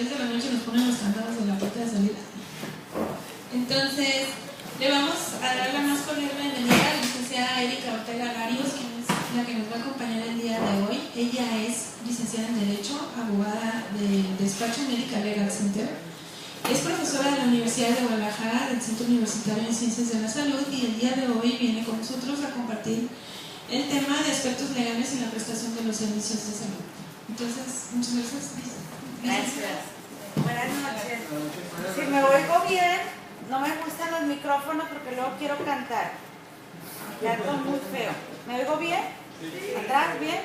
10 de la noche nos ponen los candados en la puerta de salida. Entonces, le vamos a dar la más cordial bienvenida a la licenciada Erika Ortega Larios, quien es la que nos va a acompañar el día de hoy. Ella es licenciada en Derecho, abogada del despacho Medical Legal Center. Es profesora de la Universidad de Guadalajara, del Centro Universitario en Ciencias de la Salud, y el día de hoy viene con nosotros a compartir el tema de aspectos legales en la prestación de los servicios de salud. Entonces, muchas gracias. Gracias. Buenas noches. Si me oigo bien, no me gustan los micrófonos porque luego quiero cantar. Canto muy feo. ¿Me oigo bien? ¿Atrás bien?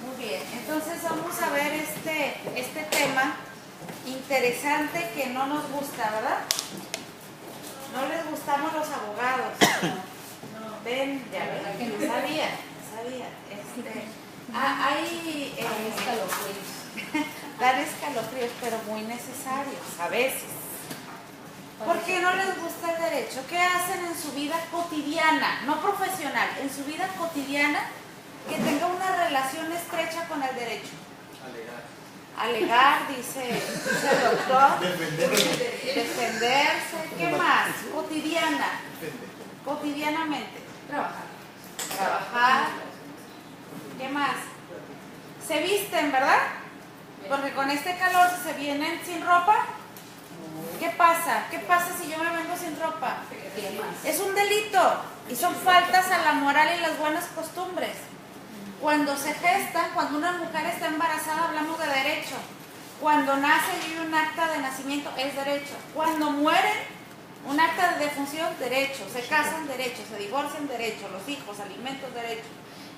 Muy bien. Entonces vamos a ver este tema interesante que no nos gusta, ¿verdad? No les gustamos los abogados. Ven, ya ven, que no sabía. Hay escalofríos. Dan escalofríos, pero muy necesarios a veces. ¿Por qué no les gusta el derecho? ¿Qué hacen en su vida cotidiana, no profesional, en su vida cotidiana que tenga una relación estrecha con el derecho? Alegar, dice el doctor. Defenderse. ¿Qué más? Cotidianamente. Trabajar. ¿Qué más? Se visten, ¿verdad? Porque con este calor se vienen sin ropa. ¿Qué pasa? ¿Qué pasa si yo me vengo sin ropa? Es un delito y son faltas a la moral y las buenas costumbres. Cuando se gestan, cuando una mujer está embarazada, hablamos de derecho. Cuando nace y hay un acta de nacimiento, es derecho. Cuando mueren, un acta de defunción, derecho. Se casan, derecho. Se divorcian, derecho. Los hijos, alimentos, derecho.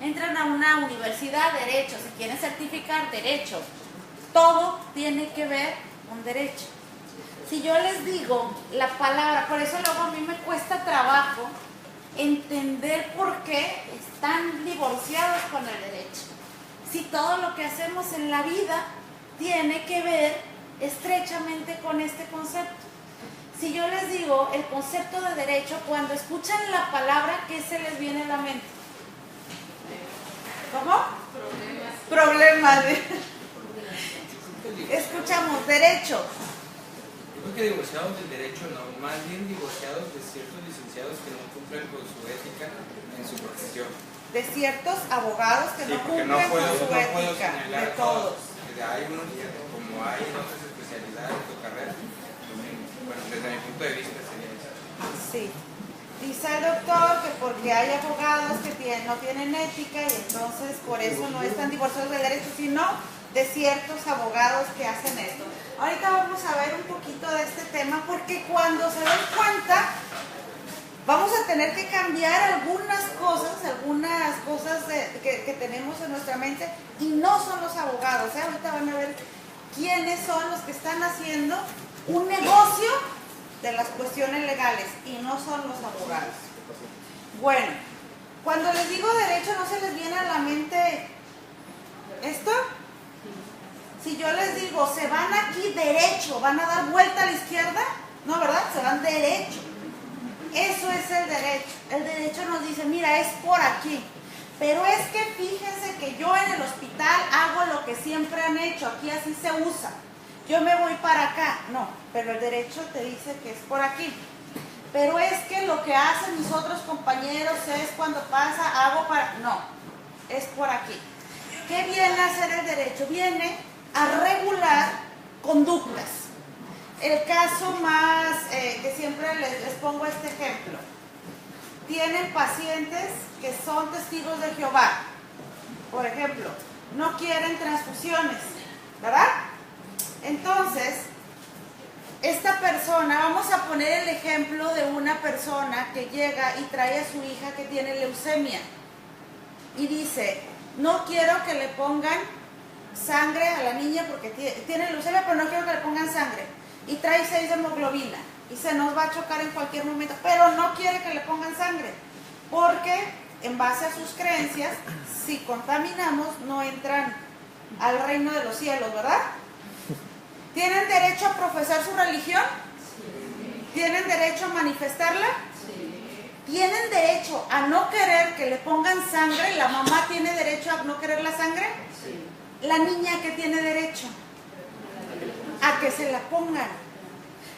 Entran a una universidad, derecho. Se quieren certificar, derecho. Todo tiene que ver con derecho. Si yo les digo la palabra, por eso luego a mí me cuesta trabajo entender por qué están divorciados con el derecho. Si todo lo que hacemos en la vida tiene que ver estrechamente con este concepto. Si yo les digo el concepto de derecho, cuando escuchan la palabra, ¿qué se les viene a la mente? ¿Cómo? Problemas. Escuchamos derecho. Yo creo que divorciados del derecho no, más bien divorciados de ciertos licenciados que no cumplen con su ética en su profesión. De ciertos abogados que no cumplen con su ética, de todos. Hay unos, como hay en otras especialidades o carreras, bueno, desde mi punto de vista sería eso. Sí. Dice el doctor que porque hay abogados que no tienen ética y entonces por eso no están divorciados del derecho, sino de ciertos abogados que hacen esto. Ahorita vamos a ver un poquito de este tema porque cuando se den cuenta vamos a tener que cambiar algunas cosas que tenemos en nuestra mente y no son los abogados. Ahorita van a ver quiénes son los que están haciendo un negocio de las cuestiones legales y no son los abogados. Bueno, cuando les digo derecho, ¿no se les viene a la mente esto? Si yo les digo, se van aquí derecho, ¿van a dar vuelta a la izquierda? No, ¿verdad? Se van derecho. Eso es el derecho. El derecho nos dice, mira, es por aquí. Pero es que fíjense que yo en el hospital hago lo que siempre han hecho, aquí así se usa. Yo me voy para acá. No, pero el derecho te dice que es por aquí. Pero es que lo que hacen mis otros compañeros es cuando pasa, hago para... No, es por aquí. ¿Qué viene a hacer el derecho? Viene a regular conductas. El caso más que siempre les pongo este ejemplo. Tienen pacientes que son testigos de Jehová. Por ejemplo, no quieren transfusiones, ¿verdad? Entonces, esta persona, vamos a poner el ejemplo de una persona que llega y trae a su hija que tiene leucemia y dice, no quiero que le pongan sangre a la niña porque tiene leucemia, pero no quiero que le pongan sangre. Y trae 6 de hemoglobina y se nos va a chocar en cualquier momento, pero no quiere que le pongan sangre porque en base a sus creencias, si contaminamos no entran al reino de los cielos, ¿verdad? ¿Tienen derecho a profesar su religión? Sí. ¿Tienen derecho a manifestarla? Sí. ¿Tienen derecho a no querer que le pongan sangre? ¿La mamá tiene derecho a no querer la sangre? Sí. ¿La niña qué tiene derecho? que se la pongan.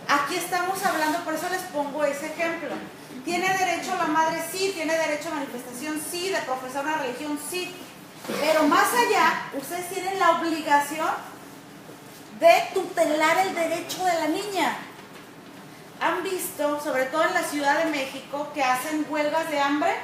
Aquí estamos hablando, por eso les pongo ese ejemplo. ¿Tiene derecho la madre? Sí. ¿Tiene derecho a manifestación? Sí. ¿De profesar una religión? Sí. Pero más allá, ustedes tienen la obligación de tutelar el derecho de la niña. ¿Han visto, sobre todo en la Ciudad de México, que hacen huelgas de hambre?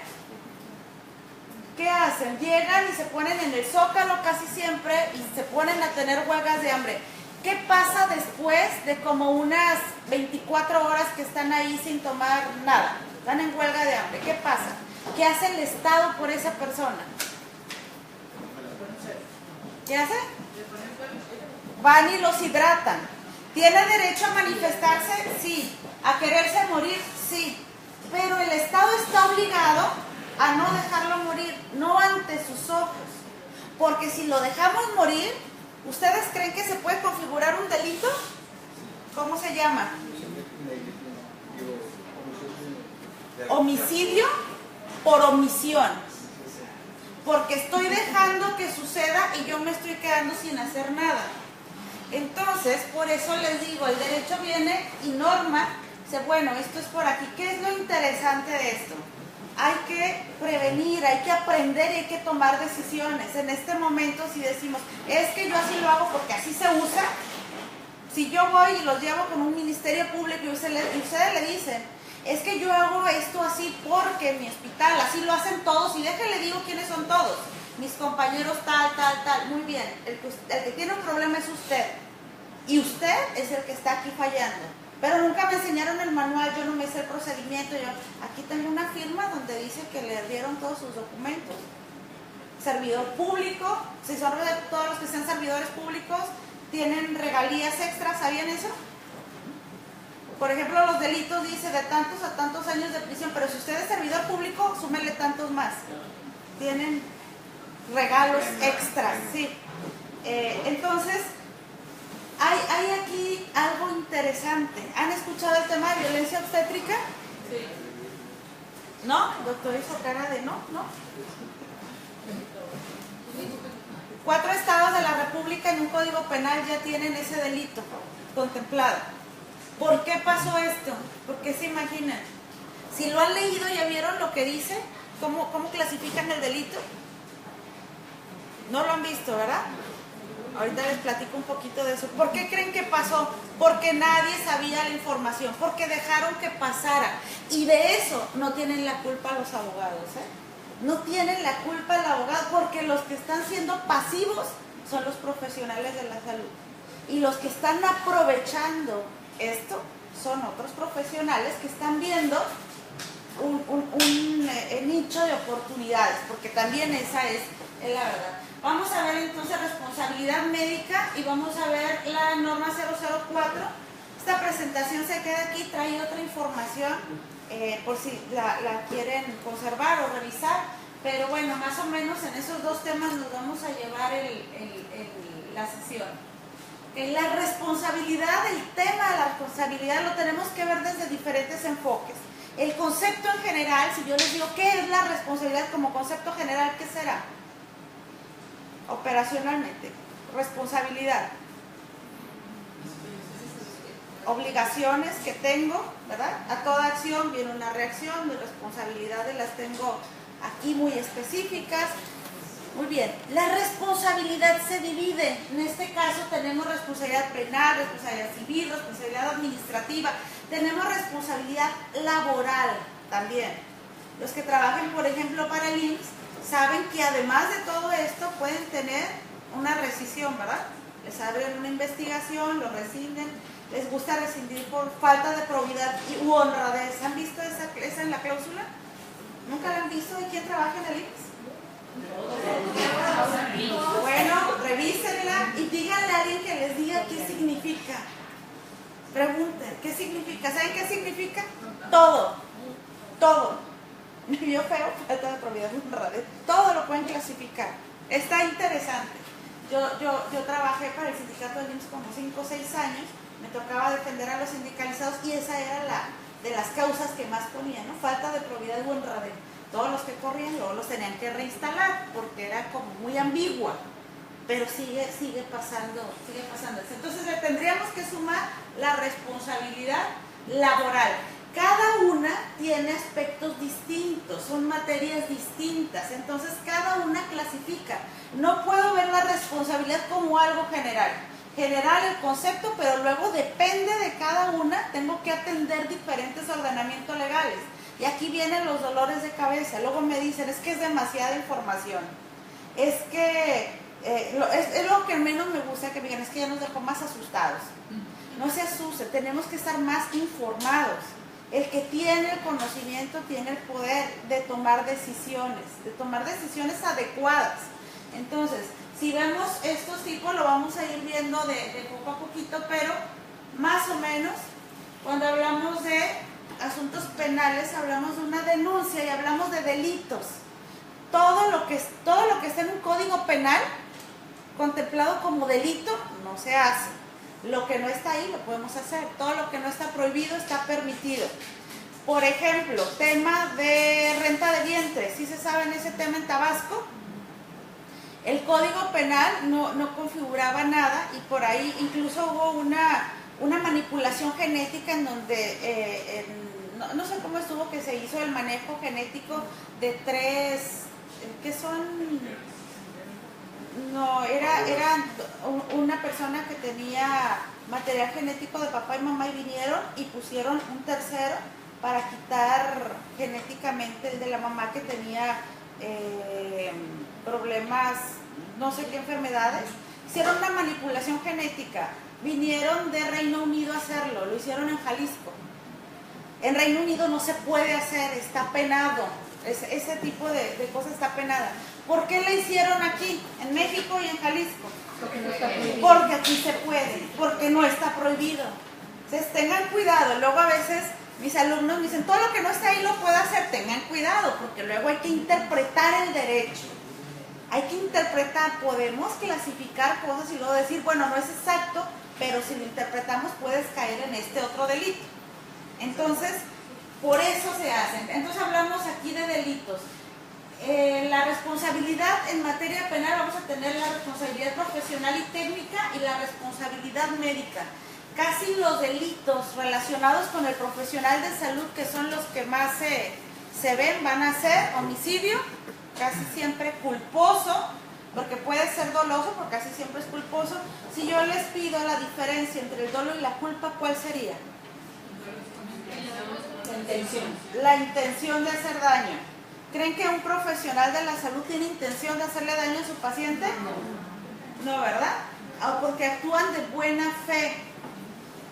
¿Qué hacen? Llegan y se ponen en el Zócalo casi siempre y se ponen a tener huelgas de hambre. ¿Qué pasa después de como unas 24 horas que están ahí sin tomar nada? Están en huelga de hambre. ¿Qué pasa? ¿Qué hace el Estado por esa persona? ¿Qué hace? Van y los hidratan. ¿Tiene derecho a manifestarse? Sí. ¿A quererse morir? Sí. Pero el Estado está obligado a no dejarlo morir, no ante sus ojos. Porque si lo dejamos morir, ¿ustedes creen que se puede configurar un delito? ¿Cómo se llama? Homicidio por omisión. Porque estoy dejando que suceda y yo me estoy quedando sin hacer nada. Entonces, por eso les digo, el derecho viene y norma, dice, bueno, esto es por aquí. ¿Qué es lo interesante de esto? Hay que prevenir, hay que aprender y hay que tomar decisiones. En este momento, si decimos, es que yo así lo hago porque así se usa, si yo voy y los llevo con un ministerio público y ustedes le dicen, es que yo hago esto así porque en mi hospital así lo hacen todos, y déjenle digo quiénes son todos, mis compañeros tal, muy bien, el que tiene un problema es usted, y usted es el que está aquí fallando. Pero nunca me enseñaron el manual, yo no me sé el procedimiento. Yo aquí tengo una firma donde dice que le dieron todos sus documentos. Servidor público, si son todos los que sean servidores públicos, tienen regalías extras, ¿sabían eso? Por ejemplo, los delitos dice de tantos a tantos años de prisión, pero si usted es servidor público, súmele tantos más. Tienen regalos extras, sí. Entonces, hay aquí algo interesante. ¿Han escuchado el tema de violencia obstétrica? Sí. ¿No? El doctor hizo cara de no. 4 estados de la República en un código penal ya tienen ese delito contemplado. ¿Por qué pasó esto? Porque se imaginan, si lo han leído, ya vieron lo que dice, cómo clasifican el delito. No lo han visto, ¿verdad? Ahorita les platico un poquito de eso. ¿Por qué creen que pasó? Porque nadie sabía la información, porque dejaron que pasara. Y de eso no tienen la culpa los abogados, ¿eh? No tienen la culpa el abogado, porque los que están siendo pasivos son los profesionales de la salud. Y los que están aprovechando esto son otros profesionales que están viendo un nicho de oportunidades, porque también esa es la verdad. Vamos a ver entonces responsabilidad médica y vamos a ver la norma 004. Esta presentación se queda aquí, trae otra información por si la quieren conservar o revisar, pero bueno, más o menos en esos dos temas nos vamos a llevar la sesión. La responsabilidad, el tema de la responsabilidad lo tenemos que ver desde diferentes enfoques. El concepto en general, si yo les digo qué es la responsabilidad como concepto general, ¿qué será? Operacionalmente, responsabilidad, obligaciones que tengo, ¿verdad? A toda acción viene una reacción, mis responsabilidades las tengo aquí muy específicas. Muy bien, la responsabilidad se divide. En este caso tenemos responsabilidad penal, responsabilidad civil, responsabilidad administrativa, tenemos responsabilidad laboral también. Los que trabajen, por ejemplo, para el IMSS, saben que además de todo esto pueden tener una rescisión, ¿verdad? Les abren una investigación, lo rescinden, les gusta rescindir por falta de probidad u honradez. ¿Han visto esa en la cláusula? ¿Nunca la han visto de quién trabaja en el IMSS? Bueno, revísenla y díganle a alguien que les diga qué significa. Pregunten, ¿qué significa? ¿Saben qué significa? Todo. Me vio feo, falta de probidad, honradez. Todo lo pueden clasificar. Está interesante. Yo trabajé para el sindicato del IMSS como 5 o 6 años. Me tocaba defender a los sindicalizados y esa era de las causas que más ponía, ¿no? Falta de probidad y honradez. Todos los que corrían luego los tenían que reinstalar porque era como muy ambigua. pero sigue pasando. Entonces le tendríamos que sumar la responsabilidad laboral. Cada una tiene aspectos distintos, son materias distintas, entonces cada una clasifica. No puedo ver la responsabilidad como algo general. General el concepto, pero luego depende de cada una, tengo que atender diferentes ordenamientos legales. Y aquí vienen los dolores de cabeza. Luego me dicen, es que es demasiada información. Es que es lo que menos me gusta que me digan, es que ya nos dejó más asustados. No se asuste, tenemos que estar más informados. El que tiene el conocimiento tiene el poder de tomar decisiones adecuadas. Entonces, si vemos estos tipos, lo vamos a ir viendo de poco a poquito, pero más o menos, cuando hablamos de asuntos penales, hablamos de una denuncia y hablamos de delitos. Todo lo que está en un código penal, contemplado como delito, no se hace. Lo que no está ahí lo podemos hacer. Todo lo que no está prohibido está permitido. Por ejemplo, tema de renta de vientre. ¿Sí se sabe en ese tema en Tabasco? El Código Penal no configuraba nada y por ahí incluso hubo una manipulación genética en donde, no sé cómo estuvo que se hizo el manejo genético de 3, ¿qué son? No, era una persona que tenía material genético de papá y mamá y vinieron y pusieron un tercero para quitar genéticamente el de la mamá que tenía problemas, no sé qué enfermedades. Hicieron una manipulación genética, vinieron de Reino Unido a hacerlo, lo hicieron en Jalisco. En Reino Unido no se puede hacer, está penado, ese tipo de cosas está penada. ¿Por qué la hicieron aquí, en México y en Jalisco? Porque no está prohibido. Porque aquí se puede, porque no está prohibido. Entonces tengan cuidado, luego a veces mis alumnos me dicen, todo lo que no está ahí lo puedo hacer, tengan cuidado, porque luego hay que interpretar el derecho. Hay que interpretar, podemos clasificar cosas y luego decir, bueno, no es exacto, pero si lo interpretamos puedes caer en este otro delito. Entonces, por eso se hacen. Entonces hablamos aquí de delitos. La responsabilidad en materia penal, vamos a tener la responsabilidad profesional y técnica y la responsabilidad médica. Casi los delitos relacionados con el profesional de salud, que son los que más se ven, van a ser homicidio, casi siempre culposo, porque puede ser doloso, porque casi siempre es culposo. Si yo les pido la diferencia entre el dolo y la culpa, ¿cuál sería? La intención. La intención de hacer daño. ¿Creen que un profesional de la salud tiene intención de hacerle daño a su paciente? No, ¿verdad? Porque actúan de buena fe.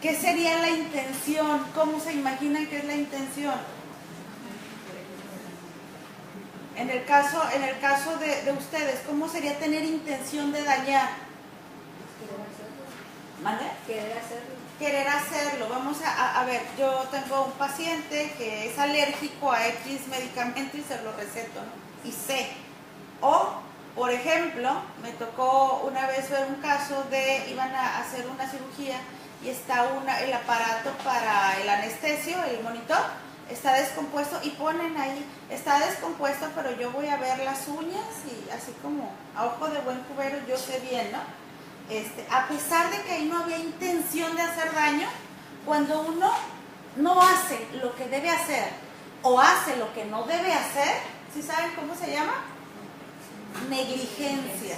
¿Qué sería la intención? ¿Cómo se imaginan que es la intención? En el caso de ustedes, ¿cómo sería tener intención de dañar? ¿Vale? Querer hacerlo. Vamos a ver, yo tengo un paciente que es alérgico a X medicamento y se lo receto, ¿no? Y sé. O, por ejemplo, me tocó una vez ver un caso de, iban a hacer una cirugía y está el aparato para el anestesio, el monitor, está descompuesto y ponen ahí, está descompuesto, pero yo voy a ver las uñas y así como a ojo de buen cubero yo sé bien, ¿no? A pesar de que ahí no había intención de hacer daño, cuando uno no hace lo que debe hacer o hace lo que no debe hacer, ¿sí saben cómo se llama? Negligencia.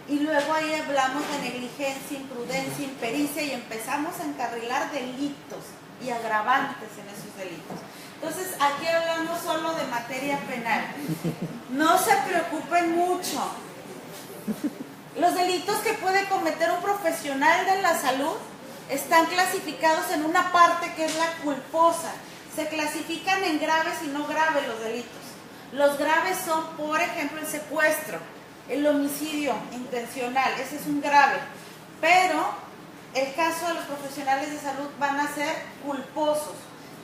Y luego ahí hablamos de negligencia, imprudencia, impericia y empezamos a encarrilar delitos y agravantes en esos delitos. Entonces aquí hablamos solo de materia penal. No se preocupen mucho. Los delitos que puede cometer un profesional de la salud están clasificados en una parte que es la culposa. Se clasifican en graves y no graves los delitos. Los graves son, por ejemplo, el secuestro, el homicidio intencional, ese es un grave. Pero el caso de los profesionales de salud van a ser culposos,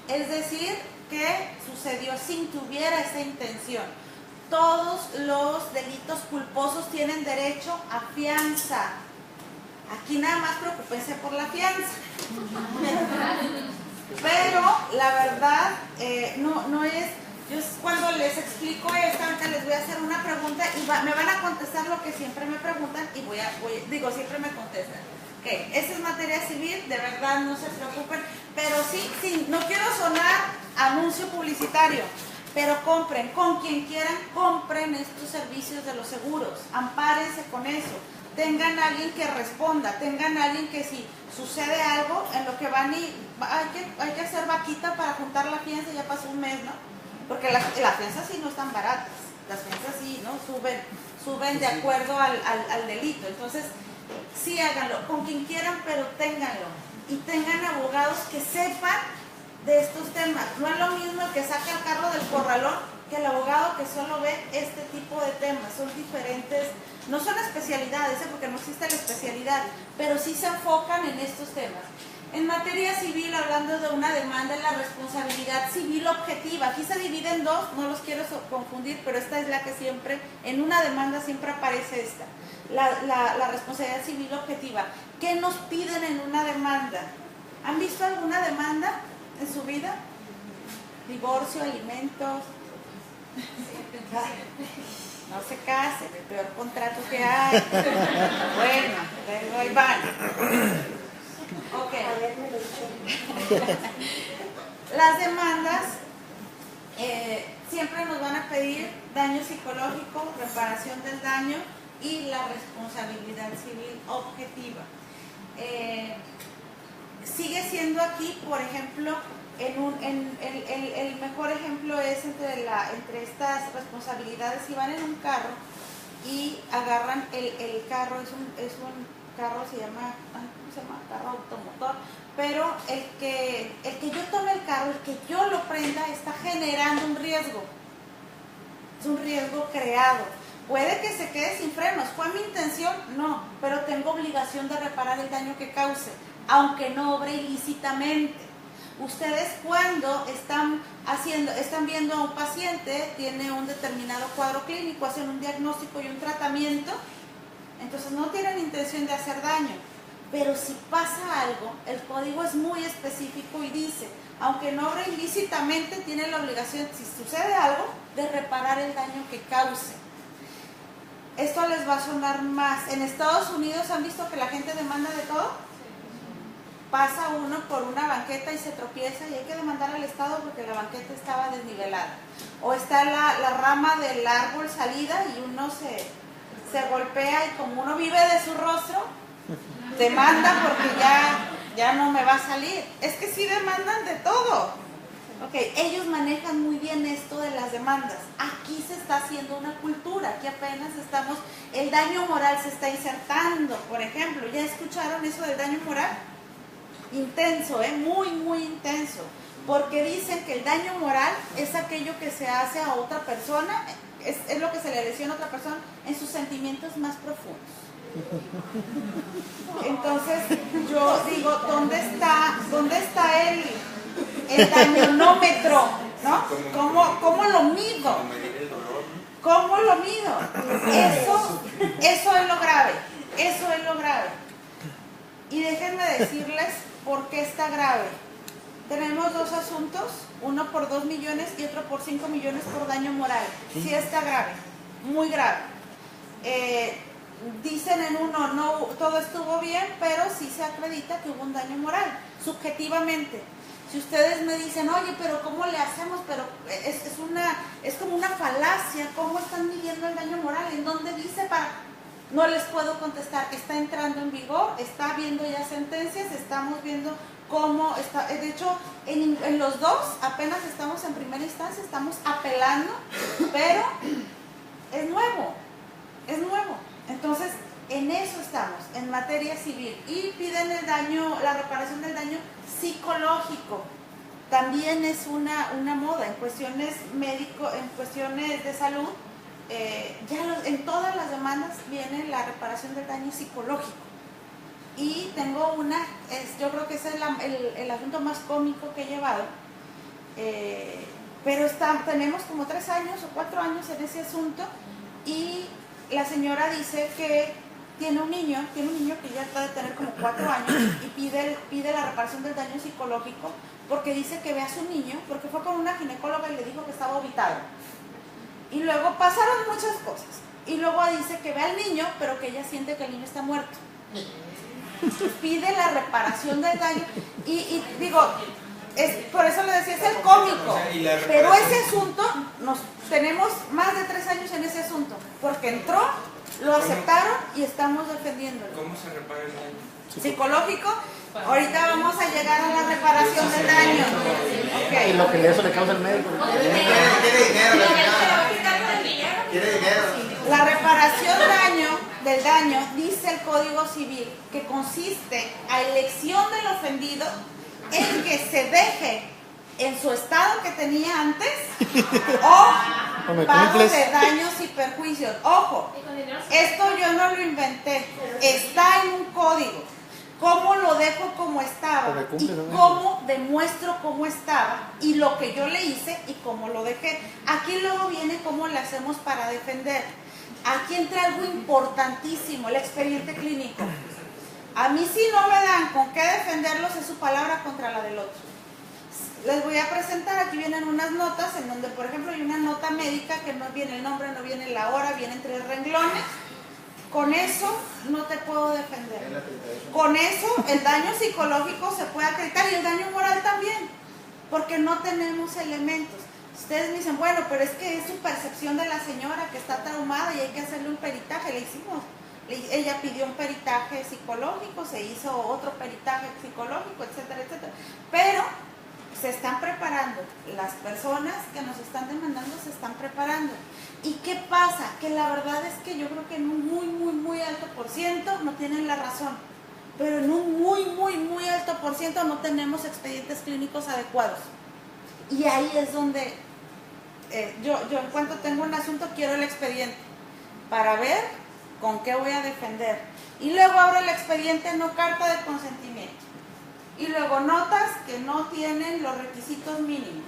es decir, que sucedió sin que hubiera esa intención. Todos los delitos culposos tienen derecho a fianza. Aquí nada más preocúpense por la fianza. Pero la verdad no es Yo cuando les explico esta, ahorita les voy a hacer una pregunta y me van a contestar lo que siempre me preguntan y siempre me contestan. Okay, esa es materia civil, de verdad no se preocupen, pero sí, no quiero sonar anuncio publicitario, pero compren, con quien quieran, compren estos servicios de los seguros, ampárense con eso, tengan a alguien que responda, tengan a alguien que si sucede algo, en lo que van y hay que hacer vaquita para juntar la fianza, ya pasó un mes, ¿no? Porque las fianzas sí no están baratas, las fianzas sí, ¿no? Suben de acuerdo al delito, entonces sí háganlo, con quien quieran, pero ténganlo, y tengan abogados que sepan de estos temas. No es lo mismo el que saca el carro del corralón que el abogado que solo ve este tipo de temas, son diferentes, no son especialidades, porque no existe la especialidad, pero sí se enfocan en estos temas. En materia civil, hablando de una demanda, es la responsabilidad civil objetiva. Aquí se divide en dos, no los quiero confundir, pero esta es la que siempre, en una demanda siempre aparece esta. La responsabilidad civil objetiva. ¿Qué nos piden en una demanda? ¿Han visto alguna demanda en su vida? Divorcio, alimentos. No se casen, el peor contrato que hay. Bueno, ahí van. Ok. Las demandas siempre nos van a pedir daño psicológico, reparación del daño y la responsabilidad civil objetiva. Sigue siendo aquí, por ejemplo, el mejor ejemplo es entre estas responsabilidades. Si van en un carro y agarran el carro, es un carro, se llama carro automotor, pero el que yo tome el carro, el que yo lo prenda, está generando un riesgo. Es un riesgo creado. Puede que se quede sin frenos. ¿Fue mi intención? No, pero tengo obligación de reparar el daño que cause, aunque no obre ilícitamente. Ustedes cuando están viendo a un paciente, tiene un determinado cuadro clínico, hacen un diagnóstico y un tratamiento, entonces no tienen intención de hacer daño. Pero si pasa algo, el código es muy específico y dice, aunque no obre ilícitamente, tiene la obligación, si sucede algo, de reparar el daño que cause. Esto les va a sonar más. En Estados Unidos, ¿han visto que la gente demanda de todo? Pasa uno por una banqueta y se tropieza y hay que demandar al Estado porque la banqueta estaba desnivelada. O está la rama del árbol salida y uno se golpea y como uno vive de su rostro, demanda porque ya no me va a salir. Es que sí demandan de todo. Ok, ellos manejan muy bien esto de las demandas. Aquí se está haciendo una cultura, aquí apenas el daño moral se está insertando, por ejemplo. ¿Ya escucharon eso del daño moral? Intenso, muy, muy intenso. Porque dicen que el daño moral es aquello que se hace a otra persona, es lo que se le lesiona a otra persona en sus sentimientos más profundos. Entonces yo digo, ¿dónde está el dañonómetro? ¿No? ¿Cómo lo mido? ¿Cómo lo mido? Eso es lo grave. Eso es lo grave. Y déjenme decirles por qué está grave. Tenemos dos asuntos, uno por 2 millones y otro por 5 millones por daño moral. Sí está grave, muy grave. Dicen en uno, no, todo estuvo bien, pero sí se acredita que hubo un daño moral, subjetivamente. Si ustedes me dicen, oye, pero ¿cómo le hacemos? Pero es como una falacia, ¿cómo están midiendo el daño moral? ¿En dónde dice No les puedo contestar, está entrando en vigor, está viendo ya sentencias, estamos viendo cómo está. De hecho, en los dos apenas estamos en primera instancia, estamos apelando, pero es nuevo. Entonces, en eso estamos, en materia civil. Y piden la reparación del daño psicológico. También es una moda en cuestiones en cuestiones de salud. En todas las demandas viene la reparación del daño psicológico. Y tengo yo creo que ese es el asunto más cómico que he llevado. Pero tenemos como 3 años o 4 años en ese asunto y la señora dice que tiene un niño que ya está de tener como 4 años y pide la reparación del daño psicológico porque dice que ve a su niño, porque fue con una ginecóloga y le dijo que estaba ovitado. Y luego pasaron muchas cosas. Y luego dice que ve al niño, pero que ella siente que el niño está muerto. Pide la reparación del daño. Y digo, por eso le decía, es el cómico. O sea, pero ese asunto, tenemos más de 3 años en ese asunto. Porque entró, lo aceptaron y estamos defendiéndolo. ¿Cómo se repara el daño? Psicológico. Ahorita vamos a llegar a la reparación del daño. Y lo que eso le causa al médico. Quiere dinero. La reparación del daño, dice el Código Civil, que consiste a elección del ofendido en que se deje en su estado que tenía antes o pago de daños y perjuicios. Ojo, esto yo no lo inventé, está en un código. ¿Cómo lo dejo como estaba? Y cómo demuestro cómo estaba y lo que yo le hice y cómo lo dejé. Aquí luego viene cómo le hacemos para defender. Aquí entra algo importantísimo, el expediente clínico. A mí si no me dan con qué defenderlos es su palabra contra la del otro. Les voy a presentar, aquí vienen unas notas en donde, por ejemplo, hay una nota médica que no viene el nombre, no viene la hora, vienen 3 renglones. Con eso no te puedo defender. Con eso el daño psicológico se puede acreditar y el daño moral también, porque no tenemos elementos. Ustedes me dicen, bueno, pero es que es su percepción de la señora que está traumada y hay que hacerle un peritaje. Le hicimos. Ella pidió un peritaje psicológico, se hizo otro peritaje psicológico, etcétera, etcétera. Pero se están preparando, las personas que nos están demandando se están preparando. ¿Y qué pasa? Que la verdad es que yo creo que en un muy alto por ciento no tienen la razón, pero en un muy alto por ciento no tenemos expedientes clínicos adecuados. Y ahí es donde yo en cuanto tengo un asunto quiero el expediente para ver con qué voy a defender. Y luego abro el expediente, no carta de consentimiento. Y luego notas que no tienen los requisitos mínimos.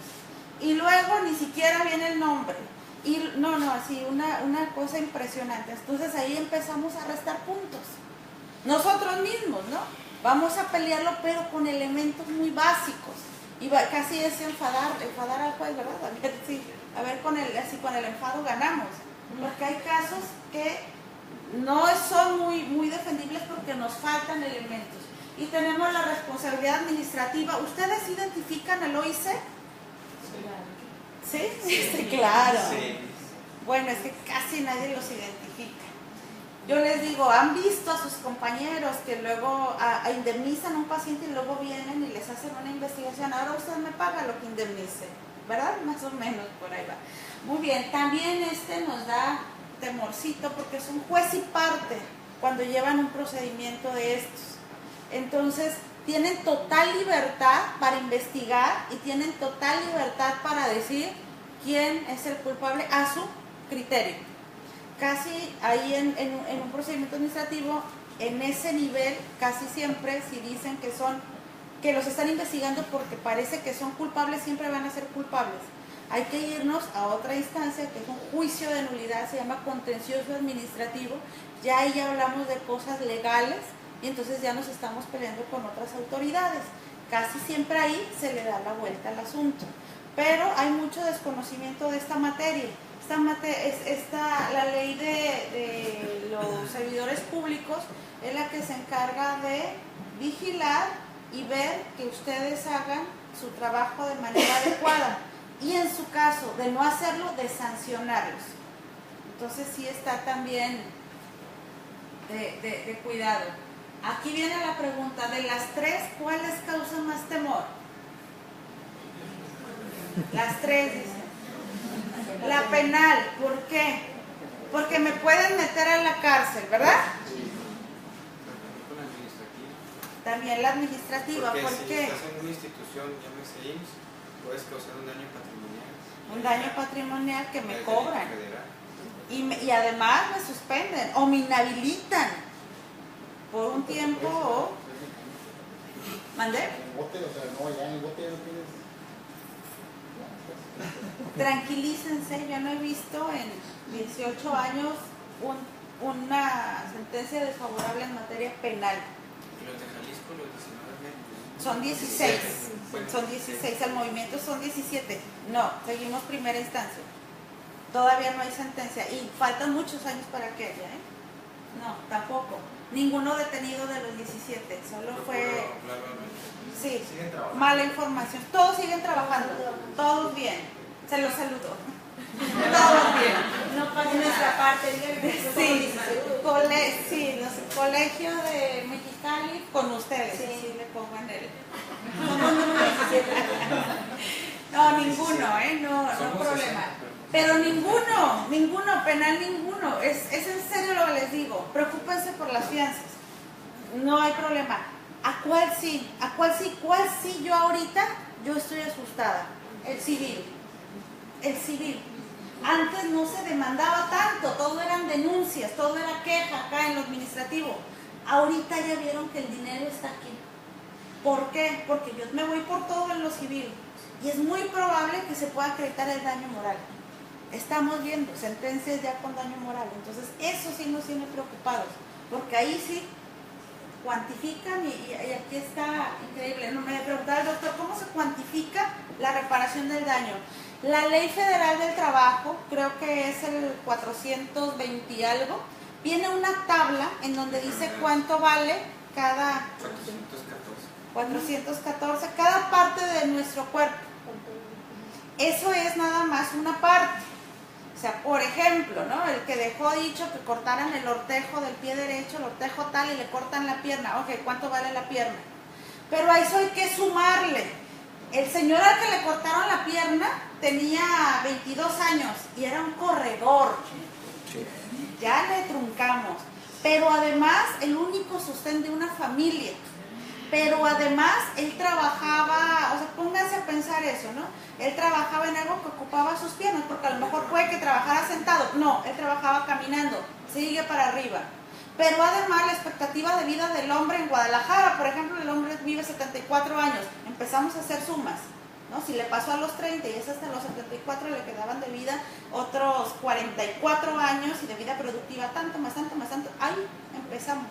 Y luego ni siquiera viene el nombre. Y no, así una cosa impresionante. Entonces ahí empezamos a restar puntos. Nosotros mismos, ¿no? Vamos a pelearlo, pero con elementos muy básicos. Y casi es enfadar al juez, ¿verdad? A ver con el enfado ganamos. Porque hay casos que no son muy defendibles porque nos faltan elementos. Y tenemos la responsabilidad administrativa. ¿Ustedes identifican el OIC? ¿Sí? Sí, claro. Sí. Bueno, es que casi nadie los identifica. Yo les digo, ¿han visto a sus compañeros que luego indemnizan a un paciente y luego vienen y les hacen una investigación? Ahora usted me paga lo que indemnice, ¿verdad? Más o menos por ahí va. Muy bien, también nos da temorcito porque es un juez y parte cuando llevan un procedimiento de estos. Entonces, tienen total libertad para investigar y tienen total libertad para decir quién es el culpable a su criterio. Casi ahí en un procedimiento administrativo, en ese nivel, casi siempre, si dicen que los están investigando porque parece que son culpables, siempre van a ser culpables. Hay que irnos a otra instancia, que es un juicio de nulidad, se llama contencioso administrativo. Ya ahí hablamos de cosas legales y entonces ya nos estamos peleando con otras autoridades. Casi siempre ahí se le da la vuelta al asunto. Pero hay mucho desconocimiento de esta materia. La ley de los servidores públicos es la que se encarga de vigilar y ver que ustedes hagan su trabajo de manera adecuada. Y en su caso de no hacerlo, de sancionarlos. Entonces sí está también de cuidado. Aquí viene la pregunta, de las 3, ¿cuál les causa más temor? Las 3, dicen. La penal, ¿por qué? Porque me pueden meter a la cárcel, ¿verdad? También la administrativa, porque ¿por si qué? estás en una institución, llámese IMSS, puedes causar un daño patrimonial. Un daño patrimonial que me Desde cobran. el federal. Y además me suspenden o me inhabilitan por un tiempo o... ¿Mandé? Tranquilícense, yo no he visto en 18 años una sentencia desfavorable en materia penal. ¿Y los de Jalisco, los 19 Son 16, son 16, el movimiento son 17. No, seguimos primera instancia. Todavía no hay sentencia y faltan muchos años para que haya, ¿eh? No, tampoco. Ninguno detenido de los 17, solo fue... Sí, mala información. Todos siguen trabajando, todos bien. Se los saludo. Todos bien. No pasa nuestra parte, sí, los colegio de Mexicali con ustedes. Sí, le pongo en el... No, ninguno, no problema. Pero ninguno, penal ninguno. Es en serio lo que les digo. Preocúpense por las fianzas. No hay problema. ¿A cuál sí? ¿Cuál sí yo ahorita? Yo estoy asustada. El civil. Antes no se demandaba tanto, todo eran denuncias, todo era queja acá en lo administrativo. Ahorita ya vieron que el dinero está aquí. ¿Por qué? Porque yo me voy por todo en lo civil. Y es muy probable que se pueda acreditar el daño moral. Estamos viendo sentencias ya con daño moral. Entonces, eso sí nos tiene preocupados. Porque ahí sí cuantifican y aquí está increíble. No, me preguntaba el doctor, ¿cómo se cuantifica la reparación del daño? La Ley Federal del Trabajo, creo que es el 420 y algo, viene una tabla en donde dice cuánto vale cada 414, cada parte de nuestro cuerpo. Eso es nada más una parte. O sea, por ejemplo, ¿no? El que dejó dicho que cortaran el ortejo del pie derecho, el ortejo tal, y le cortan la pierna. Ok, ¿cuánto vale la pierna? Pero a eso hay que sumarle. El señor al que le cortaron la pierna tenía 22 años y era un corredor. Ya le truncamos. Pero además, el único sostén de una familia. Pero además, él trabajaba, o sea, pónganse a pensar eso, ¿no? Él trabajaba en algo que ocupaba sus piernas, porque a lo mejor puede que trabajara sentado. No, él trabajaba caminando, sigue para arriba. Pero además, la expectativa de vida del hombre en Guadalajara, por ejemplo, el hombre vive 74 años. Empezamos a hacer sumas, ¿no? Si le pasó a los 30 y es hasta los 74, le quedaban de vida otros 44 años y de vida productiva, tanto. Ahí empezamos.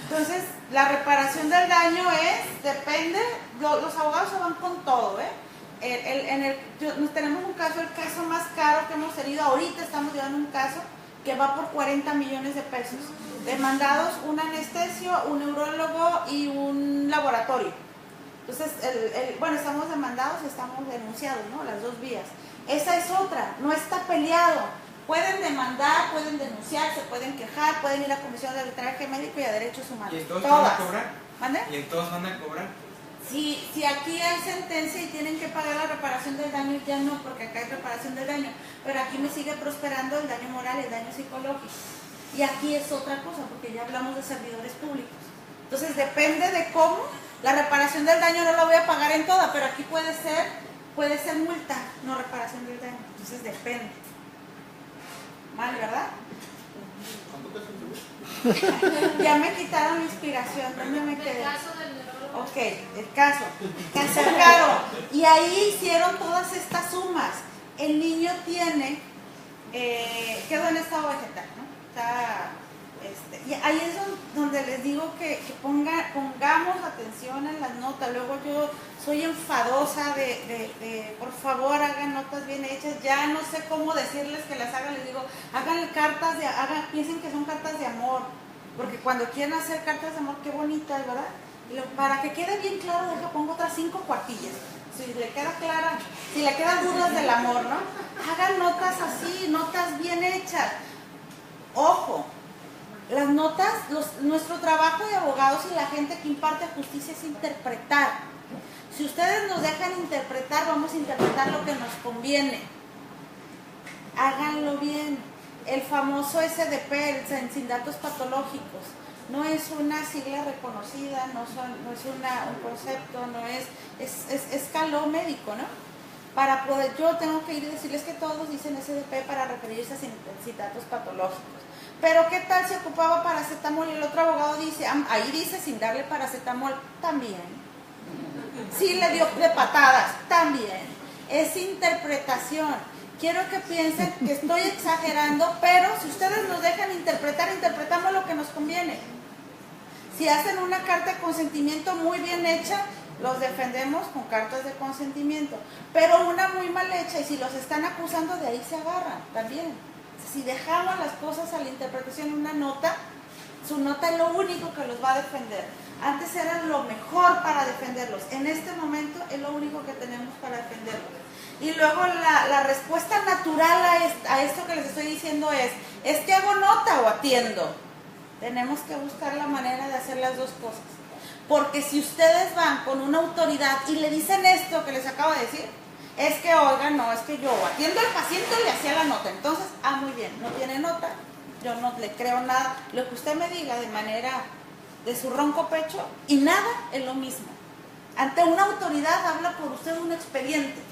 Entonces, la reparación del daño depende, los abogados se van con todo, tenemos un caso, el caso más caro que hemos tenido, ahorita estamos llevando un caso que va por 40 millones de pesos, demandados un anestesio, un neurólogo y un laboratorio. Entonces, bueno, estamos demandados y estamos denunciados, ¿no? Las dos vías. Esa es otra, no está peleado. Pueden demandar, pueden denunciar, se pueden quejar, pueden ir a Comisión de Arbitraje Médico y a Derechos Humanos. ¿Y en todos van a cobrar? ¿Mande? ¿Y en todos van a cobrar? Si aquí hay sentencia y tienen que pagar la reparación del daño, ya no, porque acá hay reparación del daño. Pero aquí me sigue prosperando el daño moral, el daño psicológico. Y aquí es otra cosa, porque ya hablamos de servidores públicos. Entonces depende de cómo, la reparación del daño no la voy a pagar en toda, pero aquí puede ser multa, no reparación del daño. Entonces depende. Mal, ¿verdad? Ya me quitaron la inspiración, ¿dónde me quedé? Ok, el caso. Que acercaron. Y ahí hicieron todas estas sumas. El niño quedó en estado vegetal, ¿no? Y ahí es donde les digo que pongamos atención en las notas. Luego yo soy enfadosa de por favor hagan notas bien hechas. Ya no sé cómo decirles que las hagan. Les digo, hagan cartas piensen que son cartas de amor. Porque cuando quieren hacer cartas de amor, qué bonitas, ¿verdad? Para que quede bien claro, pongo otras 5 cuartillas. Si le queda clara, si le quedan dudas del amor, ¿no? Hagan notas así, notas bien hechas. Ojo. Las notas, nuestro trabajo de abogados y la gente que imparte justicia es interpretar. Si ustedes nos dejan interpretar, vamos a interpretar lo que nos conviene. Háganlo bien. El famoso SDP, el sin datos patológicos, no es una sigla reconocida, no es un concepto, es caló médico, ¿no? Para poder, yo tengo que ir y decirles que todos dicen SDP para referirse a sin datos patológicos. Pero ¿qué tal si ocupaba paracetamol y el otro abogado dice, ahí dice sin darle paracetamol? También. Sí le dio de patadas, también. Es interpretación. quiero que piensen que estoy exagerando, pero si ustedes nos dejan interpretar, interpretamos lo que nos conviene. Si hacen una carta de consentimiento muy bien hecha, los defendemos con cartas de consentimiento, pero una muy mal hecha, y si los están acusando, de ahí se agarran también. Si dejamos las cosas a la interpretación en una nota, su nota es lo único que los va a defender. Antes era lo mejor para defenderlos, en este momento es lo único que tenemos para defenderlos. Y luego la respuesta natural a esto que les estoy diciendo es que hago nota o atiendo. Tenemos que buscar la manera de hacer las dos cosas. Porque si ustedes van con una autoridad y le dicen esto que les acabo de decir, es que, oigan, no, es que yo atiendo al paciente y le hacía la nota. Entonces, muy bien, no tiene nota, yo no le creo nada. Lo que usted me diga de manera de su ronco pecho y nada es lo mismo. Ante una autoridad habla por usted un expediente.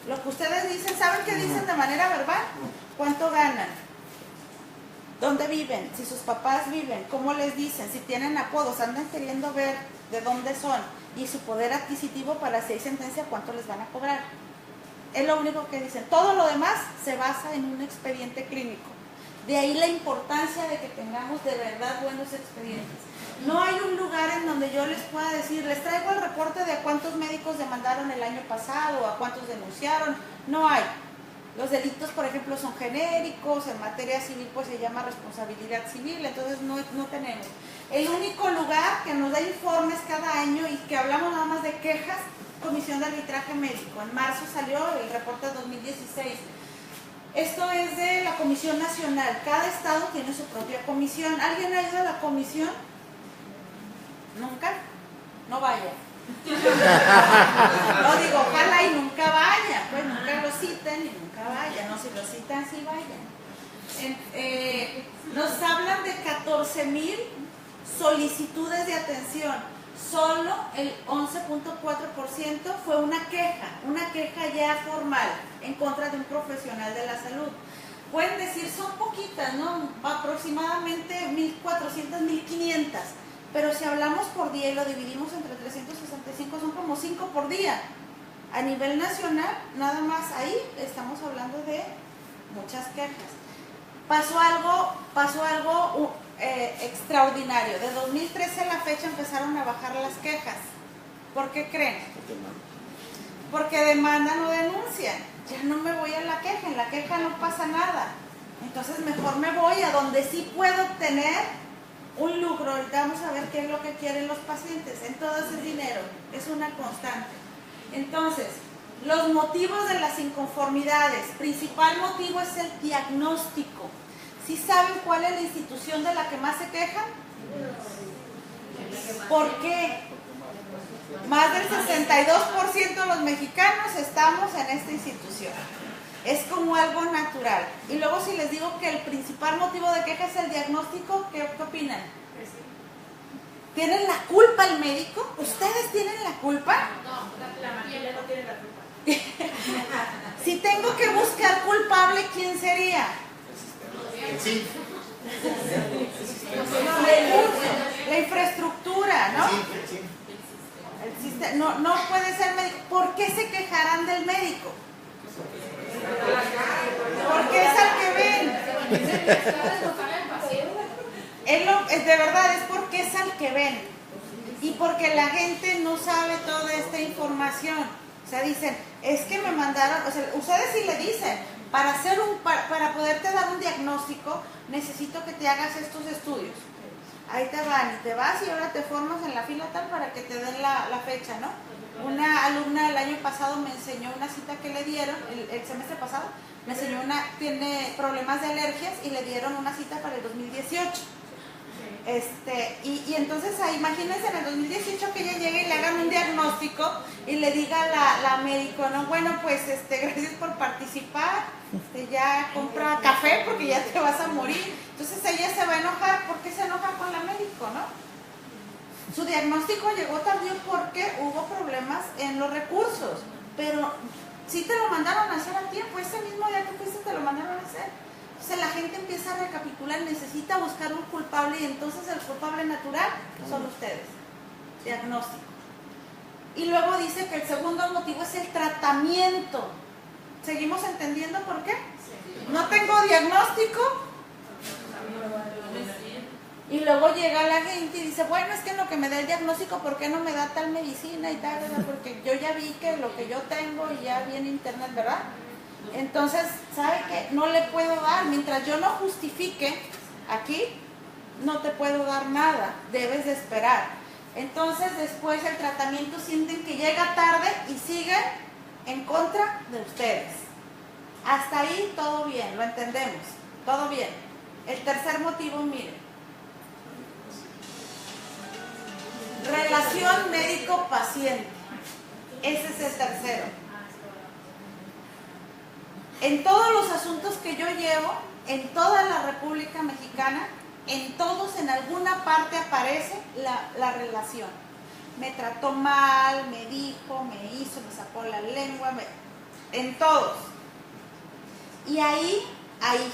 Lo que ustedes dicen, ¿saben qué dicen de manera verbal? ¿Cuánto ganan? ¿Dónde viven? Si sus papás viven, ¿cómo les dicen? Si tienen apodos, andan queriendo ver de dónde son y su poder adquisitivo para si hay sentencia, ¿cuánto les van a cobrar? Es lo único que dicen. Todo lo demás se basa en un expediente clínico. De ahí la importancia de que tengamos de verdad buenos expedientes. No hay un lugar en donde yo les pueda decir, les traigo el reporte de a cuántos médicos demandaron el año pasado, a cuántos denunciaron. No hay. Los delitos, por ejemplo, son genéricos, en materia civil pues se llama responsabilidad civil, entonces no tenemos. El único lugar que nos da informes cada año y que hablamos nada más de quejas, Comisión de Arbitraje Médico. En marzo salió el reporte de 2016. Esto es de la Comisión Nacional. Cada estado tiene su propia comisión. ¿Alguien ha ido a la comisión? ¿Nunca? No vaya. No digo, ojalá y nunca vaya. Pues nunca lo citen y nunca vaya. No, si lo citan, sí vayan. Nos hablan de 14,000 solicitudes de atención. Solo el 11.4% fue una queja ya formal en contra de un profesional de la salud. Pueden decir, son poquitas, ¿no? Aproximadamente 1,400, 1,500. Pero si hablamos por día y lo dividimos entre 365, son como 5 por día. A nivel nacional, nada más ahí estamos hablando de muchas quejas. Pasó algo extraordinario. De 2013 a la fecha empezaron a bajar las quejas. ¿Por qué creen? Porque demandan o denuncian. Ya no me voy a la queja, en la queja no pasa nada. Entonces mejor me voy a donde sí puedo obtener un lucro. Ahorita vamos a ver qué es lo que quieren los pacientes. En todo ese dinero, es una constante. Entonces, los motivos de las inconformidades, principal motivo es el diagnóstico. ¿Sí saben cuál es la institución de la que más se quejan? ¿Por qué? Más del 62% de los mexicanos estamos en esta institución. Es como algo natural. Y luego si les digo que el principal motivo de queja es el diagnóstico, ¿qué opinan? ¿Tienen la culpa el médico? ¿Ustedes tienen la culpa? No, la familia no tiene la culpa. Si tengo que buscar culpable, ¿quién sería? Sí. La infraestructura, ¿no? Sí. El sistema, no puede ser médico. ¿Por qué se quejarán del médico? Porque es al que ven. De verdad, es porque es al que ven. Y porque la gente no sabe toda esta información. O sea, dicen, es que me mandaron, o sea, ustedes sí le dicen, para poderte dar un diagnóstico, necesito que te hagas estos estudios. Ahí te van y te vas y ahora te formas en la fila tal para que te den la fecha, ¿no? Una alumna el año pasado me enseñó una cita que le dieron, el semestre pasado, me enseñó tiene problemas de alergias y le dieron una cita para el 2018. Y entonces imagínense en el 2018 que ella llegue y le hagan un diagnóstico y le diga la médico, no, bueno, pues gracias por participar, ya compra café porque ya te vas a morir. Entonces ella se va a enojar. ¿Por qué se enoja con la médico, no? Su diagnóstico llegó tardío porque hubo problemas en los recursos, pero sí te lo mandaron a hacer a tiempo, ese mismo día que fuiste te lo mandaron a hacer. O sea, la gente empieza a recapitular, necesita buscar un culpable y entonces el culpable natural son ustedes. Diagnóstico. Y luego dice que el segundo motivo es el tratamiento. ¿Seguimos entendiendo por qué? No tengo diagnóstico. Y luego llega la gente y dice, bueno, es que en lo que me da el diagnóstico, ¿por qué no me da tal medicina y tal? ¿Verdad? Porque yo ya vi que lo que yo tengo y ya vi en internet, ¿verdad? Entonces, ¿sabe qué? No le puedo dar. Mientras yo no justifique aquí, no te puedo dar nada. Debes de esperar. Entonces, después el tratamiento sienten que llega tarde y siguen en contra de ustedes. Hasta ahí todo bien, lo entendemos. Todo bien. El tercer motivo, miren. Relación médico-paciente. Ese es el tercero. En todos los asuntos que yo llevo, en toda la República Mexicana, en todos, en alguna parte aparece la relación. Me trató mal, me dijo, me hizo, me sacó la lengua, en todos. Y ahí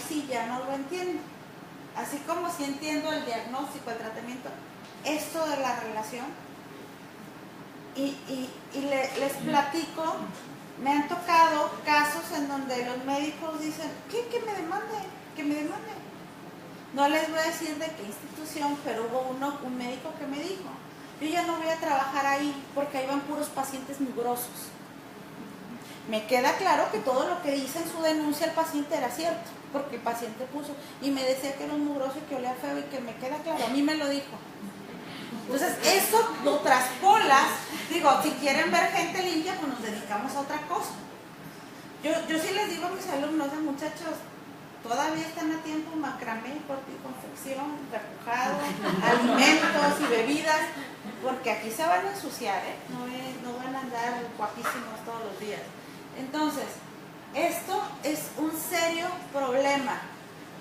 sí ya no lo entiendo. Así como sí entiendo el diagnóstico, el tratamiento, esto de la relación. Y les platico, me han tocado casos en donde los médicos dicen, que me demande. No les voy a decir de qué institución, pero hubo un médico que me dijo, yo ya no voy a trabajar ahí porque ahí van puros pacientes mugrosos. Me queda claro que todo lo que dice en su denuncia el paciente era cierto, porque el paciente puso, y me decía que era un mugroso y que olía feo y que me queda claro, a mí me lo dijo. Entonces, eso lo traspolas. Digo, si quieren ver gente limpia, pues nos dedicamos a otra cosa. Yo sí les digo a mis alumnos, muchachos, todavía están a tiempo, macramé, confección, repujado, alimentos y bebidas, porque aquí se van a ensuciar, no van a andar guapísimos todos los días. Entonces, esto es un serio problema,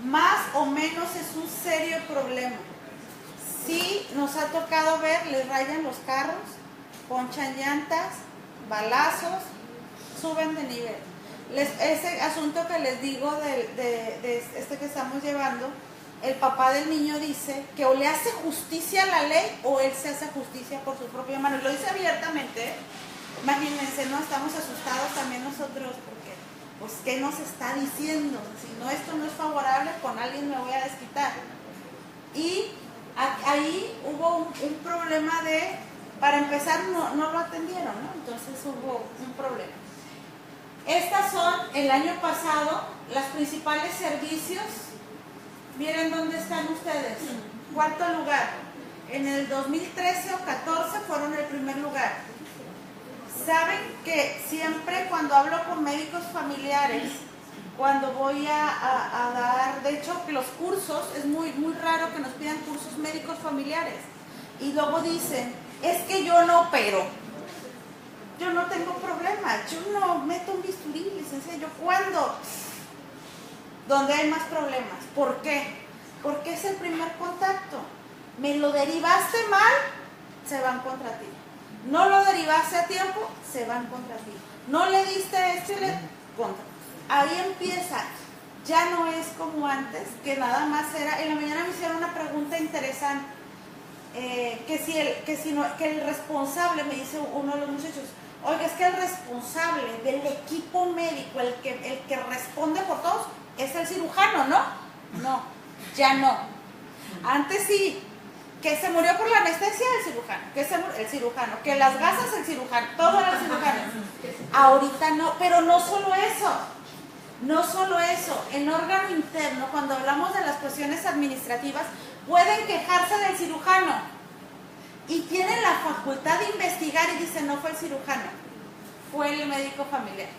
más o menos es un serio problema. Sí, nos ha tocado ver, les rayan los carros, ponchan llantas, balazos, suben de nivel. Ese asunto que les digo de este que estamos llevando, el papá del niño dice que o le hace justicia a la ley o él se hace justicia por su propia mano. Y lo dice abiertamente, ¿eh? Imagínense, ¿no? Estamos asustados también nosotros porque, pues, ¿qué nos está diciendo? Si no, esto no es favorable, con alguien me voy a desquitar. Y ahí hubo un problema para empezar, no lo atendieron, ¿no? Entonces hubo un problema. Estas son, el año pasado, las principales servicios. Miren dónde están ustedes. Cuarto lugar. En el 2013 o 14 fueron el primer lugar. Saben que siempre cuando hablo con médicos familiares, cuando voy a dar, de hecho los cursos, es muy raro que nos pidan cursos médicos familiares. Y luego dicen, es que yo no opero. Yo no tengo problema, yo no meto un bisturí, licenciada. ¿Yo cuándo? Donde hay más problemas. ¿Por qué? Porque es el primer contacto. Me lo derivaste mal, se van contra ti. No lo derivaste a tiempo, se van contra ti. No le diste esto y contra. Ahí empieza. Ya no es como antes, que nada más era. En la mañana me hicieron una pregunta interesante. Que el responsable, me dice uno de los muchachos, oiga, es que el responsable del equipo médico, el que responde por todos, es el cirujano, ¿no? No, ya no. Antes sí, que se murió por la anestesia el cirujano, que las gasas el cirujano, todo era el cirujano. Ahorita no, pero no solo eso, en órgano interno, cuando hablamos de las cuestiones administrativas, pueden quejarse del cirujano y tienen la facultad de investigar y dicen, no fue el cirujano, fue el médico familiar.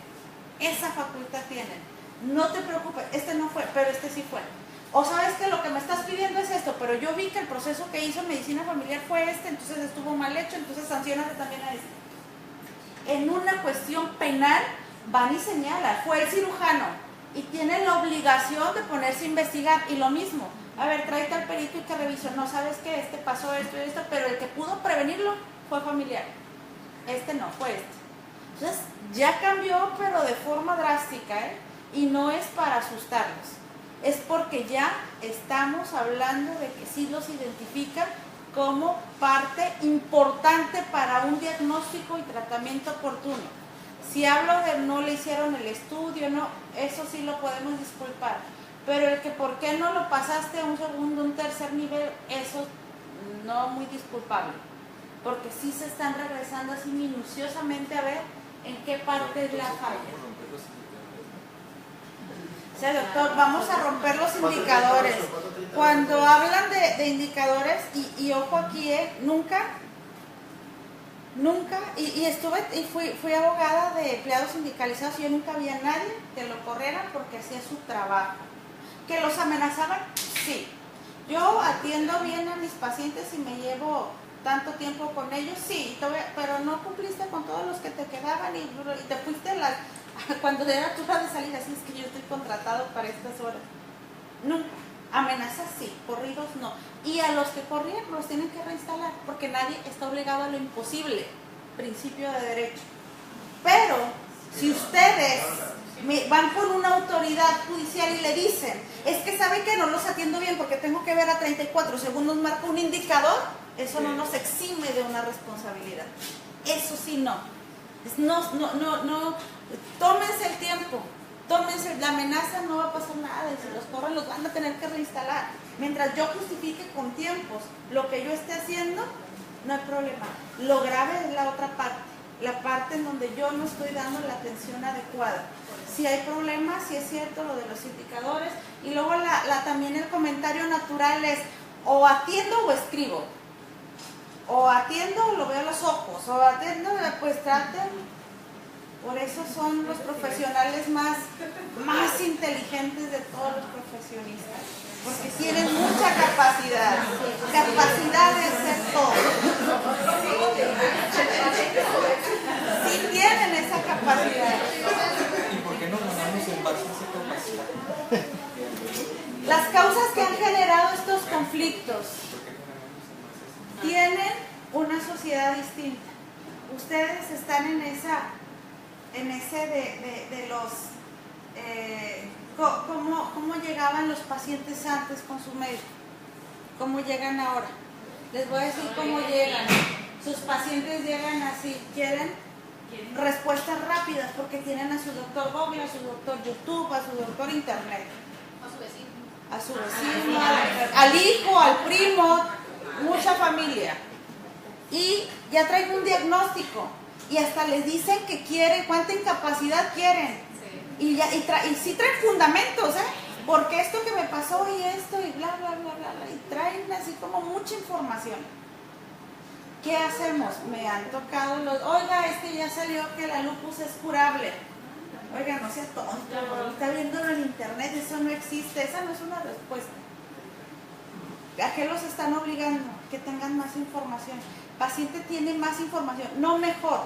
Esa facultad tienen. No te preocupes, este no fue, pero este sí fue. O sabes que lo que me estás pidiendo es esto, pero yo vi que el proceso que hizo medicina familiar fue este, entonces estuvo mal hecho, entonces sancionate también a este. En una cuestión penal van y señalan, fue el cirujano y tienen la obligación de ponerse a investigar. Y lo mismo, a ver, tráete al perito y que revisó, no sabes que este pasó esto y esto, pero el que pudo prevenirlo fue familiar. Este no, fue este. Entonces ya cambió, pero de forma drástica, ¿eh? Y no es para asustarlos, es porque ya estamos hablando de que sí los identifican como parte importante para un diagnóstico y tratamiento oportuno. Si hablo de no le hicieron el estudio, no, eso sí lo podemos disculpar. Pero el que por qué no lo pasaste a un segundo, un tercer nivel, eso no muy disculpable. Porque sí se están regresando así minuciosamente a ver en qué parte es la falla. O sea, doctor, vamos a romper los indicadores. Cuando hablan de indicadores, y ojo aquí, nunca, y fui abogada de empleados sindicalizados, y yo nunca vi a nadie que lo corrieran porque hacía su trabajo. ¿Que los amenazaban? Sí. Yo atiendo bien a mis pacientes y me llevo tanto tiempo con ellos, sí, pero no cumpliste con todos los que te quedaban y te fuiste cuando era tu hora de salir, así es que yo estoy contratado para estas horas. Nunca. Amenazas sí, corridos no. Y a los que corrieron los tienen que reinstalar, porque nadie está obligado a lo imposible, principio de derecho. Pero si ustedes van con una autoridad judicial y le dicen, es que sabe que no los atiendo bien porque tengo que ver a 34 segundos, marca un indicador, eso no nos exime de una responsabilidad. Eso sí no. No, tómense el tiempo, tómense, la amenaza no va a pasar nada, y si los corren los van a tener que reinstalar. Mientras yo justifique con tiempos lo que yo esté haciendo, no hay problema. Lo grave es la otra parte, la parte en donde yo no estoy dando la atención adecuada. Si hay problemas, si es cierto lo de los indicadores, y luego también el comentario natural es, o atiendo o escribo. O atiendo o lo veo a los ojos, o atiendo, pues traten. Por eso son los profesionales más inteligentes de todos los profesionistas, porque tienen mucha capacidad de hacer todo. Sí tienen esa capacidad. ¿Y por qué no ganamos en base a esa capacidad? Las causas que han generado estos conflictos tienen una sociedad distinta. Ustedes están en ese de los cómo llegaban los pacientes antes con su médico, cómo llegan ahora. Les voy a decir cómo llegan. Sus pacientes llegan así, quieren respuestas rápidas porque tienen a su doctor Google, a su doctor YouTube, a su doctor Internet, a su vecino, al hijo, al primo, mucha familia. Y ya traen un diagnóstico y hasta les dicen que quieren, cuánta incapacidad quieren. Y sí traen fundamentos, porque esto que me pasó y esto y bla, bla, bla, bla, bla, y traen así como mucha información. ¿Qué hacemos? Me han tocado oiga, ya salió que la lupus es curable. Oiga, no sea tonto, está viéndolo en internet, eso no existe, esa no es una respuesta. ¿A qué los están obligando? Que tengan más información. El paciente tiene más información, no mejor,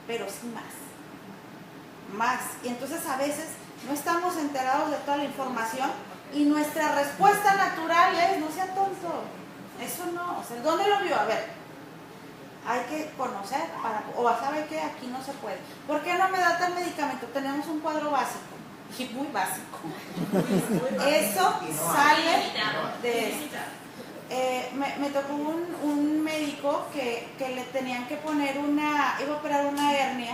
pero sí más. Y entonces a veces no estamos enterados de toda la información y nuestra respuesta natural es, no sea tonto, eso no, o sea, ¿dónde lo vio? A ver, hay que conocer, o sabe que aquí no se puede. ¿Por qué no me da tal medicamento? Tenemos un cuadro básico, y muy básico. Eso sale de esto. Me tocó un médico que le tenían que poner iba a operar una hernia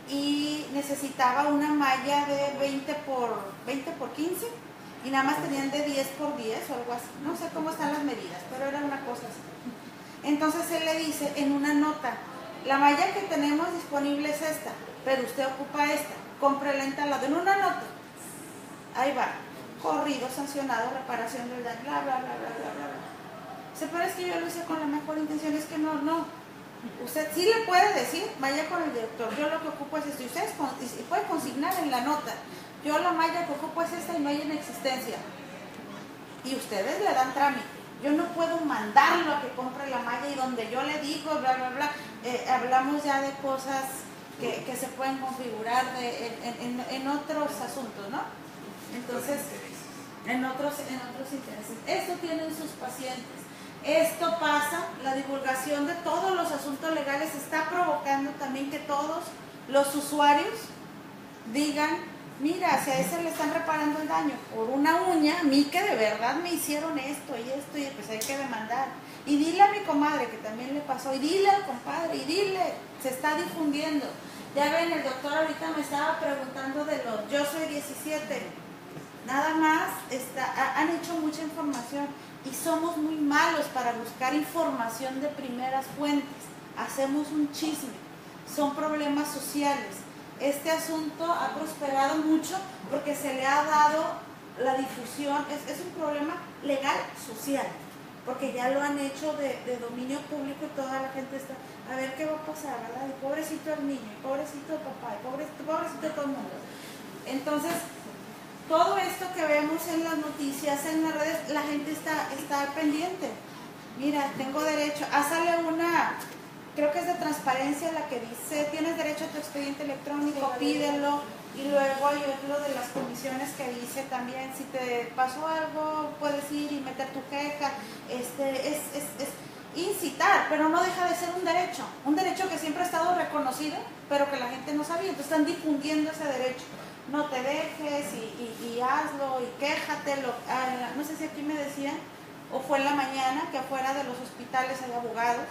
y necesitaba una malla de 20 por 15 y nada más tenían de 10 por 10 o algo así. No sé cómo están las medidas, pero era una cosa así. Entonces él le dice en una nota, la malla que tenemos disponible es esta, pero usted ocupa esta, cómprela en tal lado, en una nota. Ahí va, corrido, sancionado, reparación del daño, bla, bla, bla, bla, bla, bla. Dice, pero es que yo lo hice con la mejor intención, es que no. Usted sí le puede decir, vaya con el director, yo lo que ocupo es esto, y ustedes puede consignar en la nota, yo la malla que ocupo es esta y no hay en existencia. Y ustedes le dan trámite. Yo no puedo mandarlo a que compre la malla y donde yo le digo, bla, bla, bla. Hablamos ya de cosas que se pueden configurar en otros asuntos, ¿no? Entonces, en otros intereses. Esto tienen sus pacientes. Esto pasa, la divulgación de todos los asuntos legales está provocando también que todos los usuarios digan, mira, si a ese le están reparando el daño por una uña, a mí que de verdad me hicieron esto, y pues hay que demandar. Y dile a mi comadre que también le pasó, y dile al compadre, y dile, se está difundiendo. Ya ven, el doctor ahorita me estaba preguntando de los Yo Soy 17. Nada más han hecho mucha información y somos muy malos para buscar información de primeras fuentes. Hacemos un chisme. Son problemas sociales. Este asunto ha prosperado mucho porque se le ha dado la difusión. Es un problema legal social, porque ya lo han hecho de dominio público y toda la gente está, a ver qué va a pasar, ¿verdad? Y pobrecito el niño, y pobrecito el papá, y pobrecito todo el mundo. Entonces, todo esto que vemos en las noticias, en las redes, la gente está pendiente. Mira, tengo derecho, sale una, creo que es de transparencia, la que dice, tienes derecho a tu expediente electrónico, pídelo. Y luego hay otro de las comisiones que dice también, si te pasó algo, puedes ir y meter tu queja. Es incitar, pero no deja de ser un derecho que siempre ha estado reconocido, pero que la gente no sabía. Entonces están difundiendo ese derecho. No te dejes y hazlo y quéjatelo. No sé si aquí me decían, o fue en la mañana, que afuera de los hospitales hay abogados,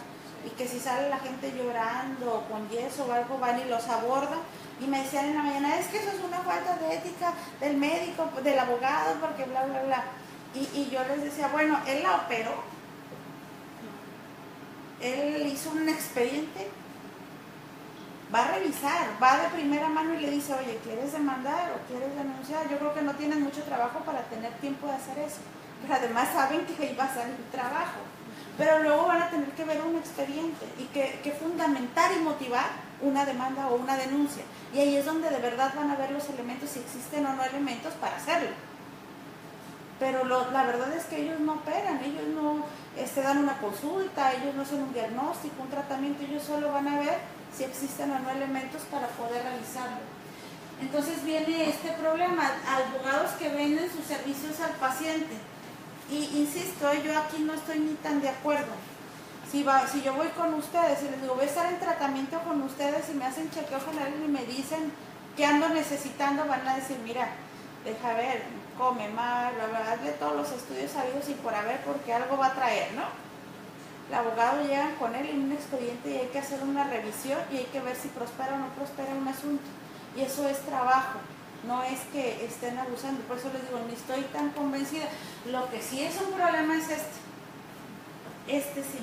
y que si sale la gente llorando o con yeso o algo, van y los abordan. Y me decían en la mañana, es que eso es una falta de ética del médico, del abogado, porque bla, bla, bla. Y yo les decía, bueno, él la operó, él hizo un expediente, va a revisar, va de primera mano y le dice, oye, ¿quieres demandar o quieres denunciar? Yo creo que no tienen mucho trabajo para tener tiempo de hacer eso, pero además saben que ahí va a salir trabajo. Pero luego van a tener que ver un expediente y que fundamentar y motivar una demanda o una denuncia. Y ahí es donde de verdad van a ver los elementos, si existen o no elementos para hacerlo. Pero la verdad es que ellos no operan, ellos no dan una consulta, ellos no hacen un diagnóstico, un tratamiento, ellos solo van a ver si existen o no elementos para poder realizarlo. Entonces viene este problema, abogados que venden sus servicios al paciente. Y insisto, yo aquí no estoy ni tan de acuerdo. Si yo voy con ustedes y les digo, voy a estar en tratamiento con ustedes y me hacen chequeo general y me dicen que ando necesitando, van a decir, mira, deja ver, come mal, bla, bla, hazle todos los estudios sabidos y por haber, porque algo va a traer, ¿no? El abogado llega con él en un expediente y hay que hacer una revisión y hay que ver si prospera o no prospera un asunto. Y eso es trabajo. No es que estén abusando, por eso les digo, ni estoy tan convencida. Lo que sí es un problema es este sí.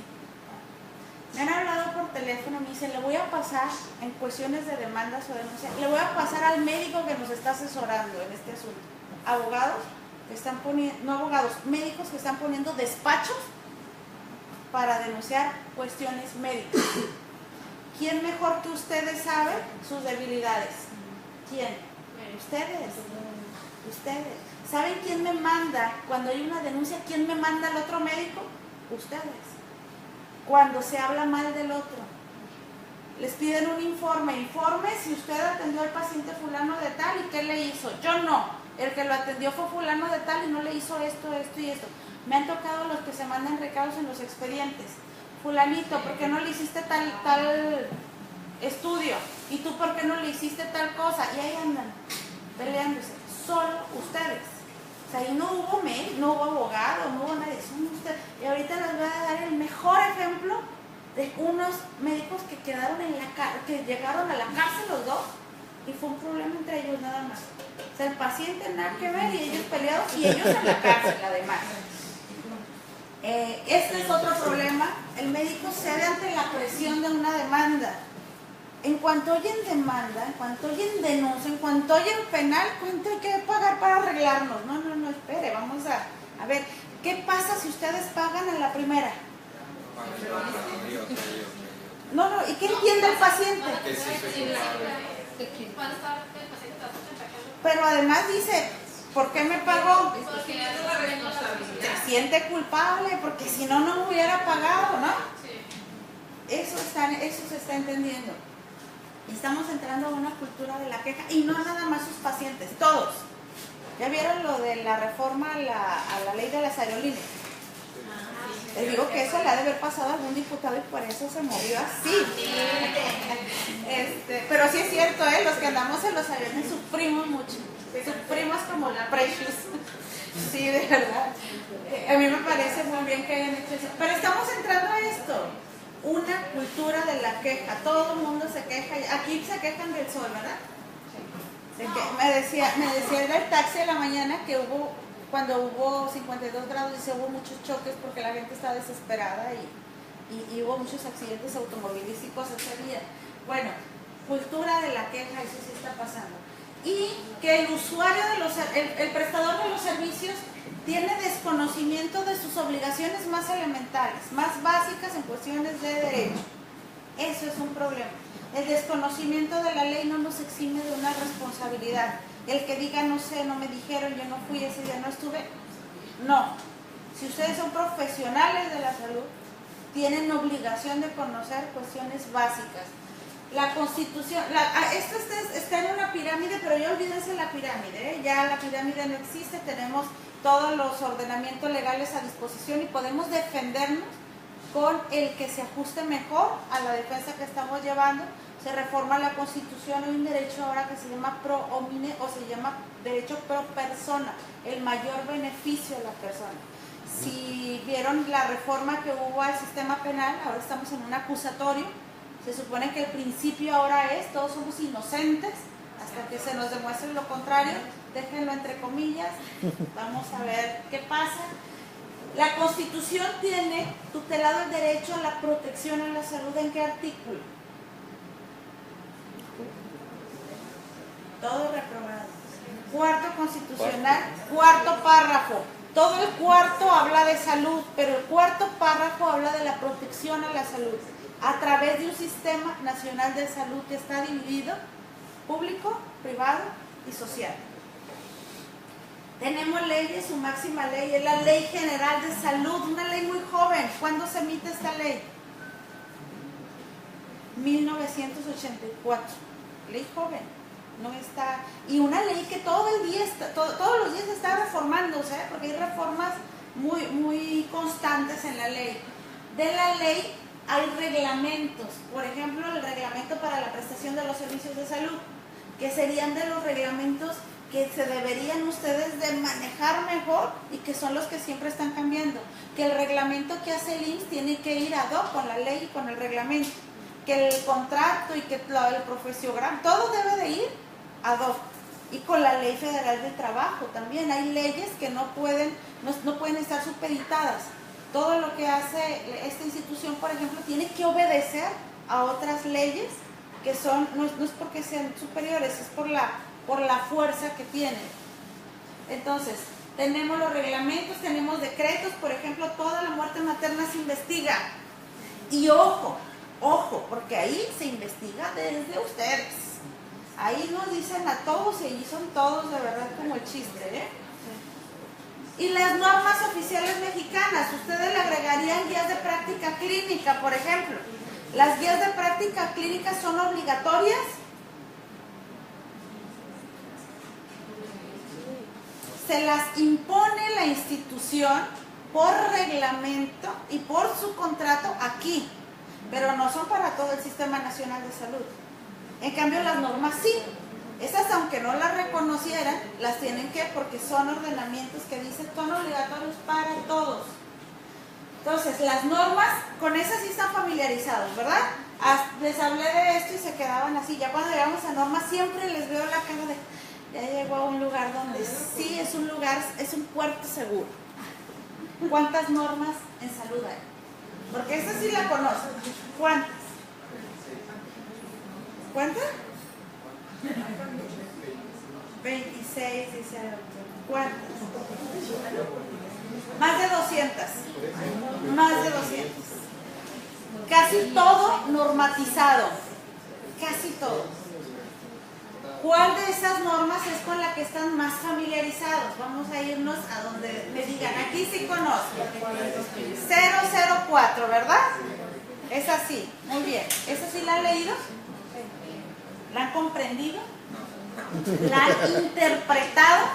Me han hablado por teléfono, me dicen, le voy a pasar en cuestiones de demandas o denuncias, le voy a pasar al médico que nos está asesorando en este asunto. Abogados que están poniendo, no abogados, médicos que están poniendo despachos para denunciar cuestiones médicas. ¿Quién mejor que ustedes sabe sus debilidades? ¿Quién? Ustedes. ¿Saben quién me manda cuando hay una denuncia? ¿Quién me manda al otro médico? Ustedes. Cuando se habla mal del otro, les piden un informe si usted atendió al paciente fulano de tal y qué le hizo. Yo no, el que lo atendió fue fulano de tal y no le hizo esto y esto. Me han tocado los que se mandan recados en los expedientes. Fulanito, ¿por qué no le hiciste tal estudio? ¿Y tú por qué no le hiciste tal cosa? Y ahí andan peleándose, solo ustedes. O sea, ahí no hubo médico, no hubo abogado, no hubo nadie, son ustedes. Y ahorita les voy a dar el mejor ejemplo de unos médicos que quedaron en que llegaron a la cárcel los dos y fue un problema entre ellos nada más. O sea, el paciente nada que ver y ellos peleados y ellos en la cárcel además. Este es otro problema. El médico cede ante la presión de una demanda. En cuanto oyen demanda, en cuanto oyen denuncia, en cuanto oyen penal, ¿cuánto hay que pagar para arreglarnos? No, espere, vamos a ver, ¿qué pasa si ustedes pagan en la primera? No, ¿y qué entiende el paciente? Pero además dice, ¿por qué me pagó? Se siente culpable, porque si no, no me hubiera pagado, ¿no? Eso se está entendiendo. Estamos entrando a una cultura de la queja y no nada más sus pacientes, todos. ¿Ya vieron lo de la reforma a la ley de las aerolíneas? Les digo que eso le ha de haber pasado a algún diputado y por eso se movió así. Pero sí es cierto, los que andamos en los aviones sufrimos mucho. Sufrimos como la Precious. Sí, de verdad. A mí me parece muy bien que hayan hecho eso. Pero estamos entrando a esto. Una cultura de la la queja, todo el mundo se queja, aquí se quejan del sol, ¿verdad? Me decía el taxi de la mañana que cuando hubo 52 grados, dice, hubo muchos choques porque la gente está desesperada y hubo muchos accidentes automovilísticos ese día. Bueno, cultura de la queja, eso sí está pasando. Y que el usuario el prestador de los servicios tiene desconocimiento de sus obligaciones más elementales, más básicas en cuestiones de derecho. Eso es un problema. El desconocimiento de la ley no nos exime de una responsabilidad. El que diga, no sé, no me dijeron, yo no fui ese día, no estuve. No. Si ustedes son profesionales de la salud, tienen obligación de conocer cuestiones básicas. La Constitución, esto está en una pirámide, pero ya olvídense la pirámide, ¿eh? Ya la pirámide no existe, tenemos todos los ordenamientos legales a disposición y podemos defendernos con el que se ajuste mejor a la defensa que estamos llevando. Se reforma la Constitución, hay un derecho ahora que se llama pro homine o se llama derecho pro persona, el mayor beneficio de la persona. Si vieron la reforma que hubo al sistema penal, ahora estamos en un acusatorio. Se supone que el principio ahora es, todos somos inocentes hasta que se nos demuestre lo contrario, déjenlo entre comillas, vamos a ver qué pasa. La Constitución tiene tutelado el derecho a la protección a la salud, ¿en qué artículo? Todo reprobado. Cuarto constitucional, cuarto párrafo. Todo el cuarto habla de salud, pero el cuarto párrafo habla de la protección a la salud a través de un sistema nacional de salud que está dividido público, privado y social. Tenemos leyes, su máxima ley es la Ley General de Salud, una ley muy joven. ¿Cuándo se emite esta ley? 1984, ley joven, no está, y una ley que todo el día todos los días está reformándose, porque hay reformas muy constantes en la ley. De la ley hay reglamentos, por ejemplo, el reglamento para la prestación de los servicios de salud, que serían de los reglamentos que se deberían ustedes de manejar mejor y que son los que siempre están cambiando. Que el reglamento que hace el IMSS tiene que ir ad hoc con la ley y con el reglamento. Que el contrato y que el profesiograma, todo debe de ir ad hoc. Y con la Ley Federal del Trabajo también. Hay leyes que no pueden estar supeditadas. Todo lo que hace esta institución, por ejemplo, tiene que obedecer a otras leyes que no es porque sean superiores, es por la fuerza que tienen. Entonces, tenemos los reglamentos, tenemos decretos, por ejemplo, toda la muerte materna se investiga. Y ojo, porque ahí se investiga desde ustedes. Ahí nos dicen a todos y allí son todos de verdad como el chiste, ¿eh? Y las normas oficiales mexicanas, ustedes le agregarían guías de práctica clínica, por ejemplo. Las guías de práctica clínica son obligatorias. Se las impone la institución por reglamento y por su contrato aquí, pero no son para todo el Sistema Nacional de Salud. En cambio, las normas sí. Esas, aunque no las reconocieran, las tienen que, porque son ordenamientos que dicen son obligatorios para todos. Entonces, las normas, con esas sí están familiarizados, ¿verdad? Les hablé de esto y se quedaban así. Ya cuando llegamos a normas, siempre les veo la cara de, ya llegó a un lugar donde sí es un lugar, es un puerto seguro. ¿Cuántas normas en salud hay? Porque esa sí la conocen. ¿Cuántas? ¿Cuántas? 26, dice el doctor. ¿Cuántas? Más de 200. Más de 200. Casi todo normatizado. Casi todo. ¿Cuál de esas normas es con la que están más familiarizados? Vamos a irnos a donde me digan. Aquí sí conozco. 004, ¿verdad? Es así. Muy bien. ¿Esa sí la han leído? ¿La han comprendido? ¿La han interpretado?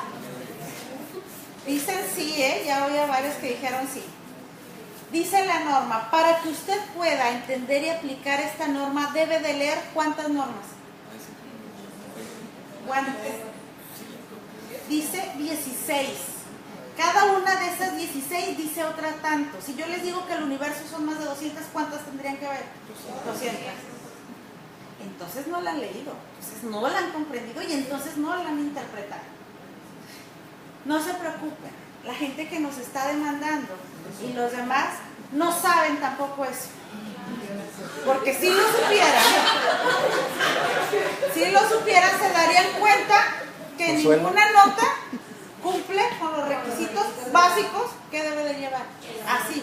Dicen sí, ya oí a varios que dijeron sí. Dice la norma, para que usted pueda entender y aplicar esta norma, debe de leer ¿cuántas normas? ¿Cuántas? Dice 16. Cada una de esas 16 dice otra tanto. Si yo les digo que el universo son más de 200, ¿cuántas tendrían que haber? 200. Entonces no la han leído, entonces no la han comprendido y entonces no la han interpretado. No se preocupen, la gente que nos está demandando y los demás no saben tampoco eso. Porque si lo supieran, se darían cuenta que ninguna nota cumple con los requisitos básicos que debe de llevar. Así,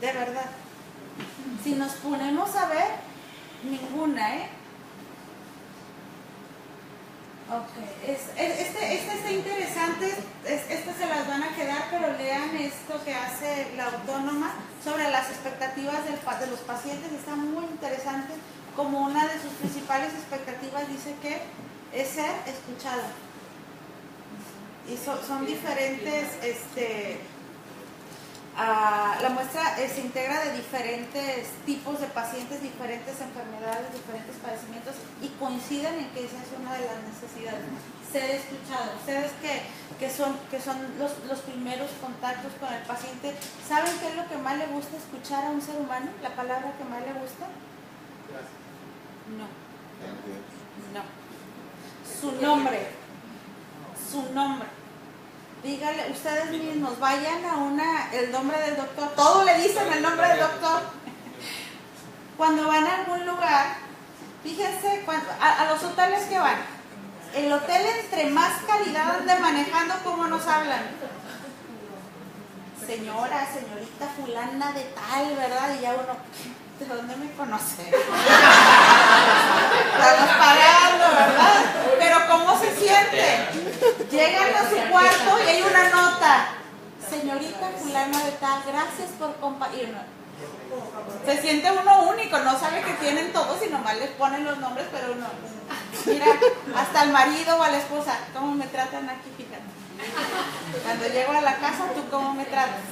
de verdad. Si nos ponemos a ver, ninguna, Ok, este está interesante, estas se las van a quedar, pero lean esto que hace la autónoma sobre las expectativas de los pacientes, está muy interesante. Como una de sus principales expectativas dice que es ser escuchado. Y son diferentes, la muestra se integra de diferentes tipos de pacientes, diferentes enfermedades, diferentes padecimientos y coinciden en que esa es una de las necesidades, ser escuchado. Ustedes que son los primeros contactos con el paciente, ¿saben qué es lo que más le gusta escuchar a un ser humano? ¿La palabra que más le gusta? No. Su nombre. Dígale, ustedes mismos, vayan a el nombre del doctor. Todo le dicen el nombre del doctor. Cuando van a algún lugar, fíjense, a los hoteles que van. El hotel entre más calidad ande manejando, ¿cómo nos hablan? Señora, señorita fulana de tal, ¿verdad? Y ya uno, ¿de dónde me conoce? Estamos pagando, ¿verdad? Pero ¿cómo se siente? Llegan a su cuarto y hay una nota. Señorita fulana de tal, gracias por compartir. Se siente uno único, no sabe que tienen todos y nomás les ponen los nombres, pero uno, mira, hasta al marido o a la esposa, ¿cómo me tratan aquí? Fíjate. Cuando llego a la casa, ¿tú cómo me tratas?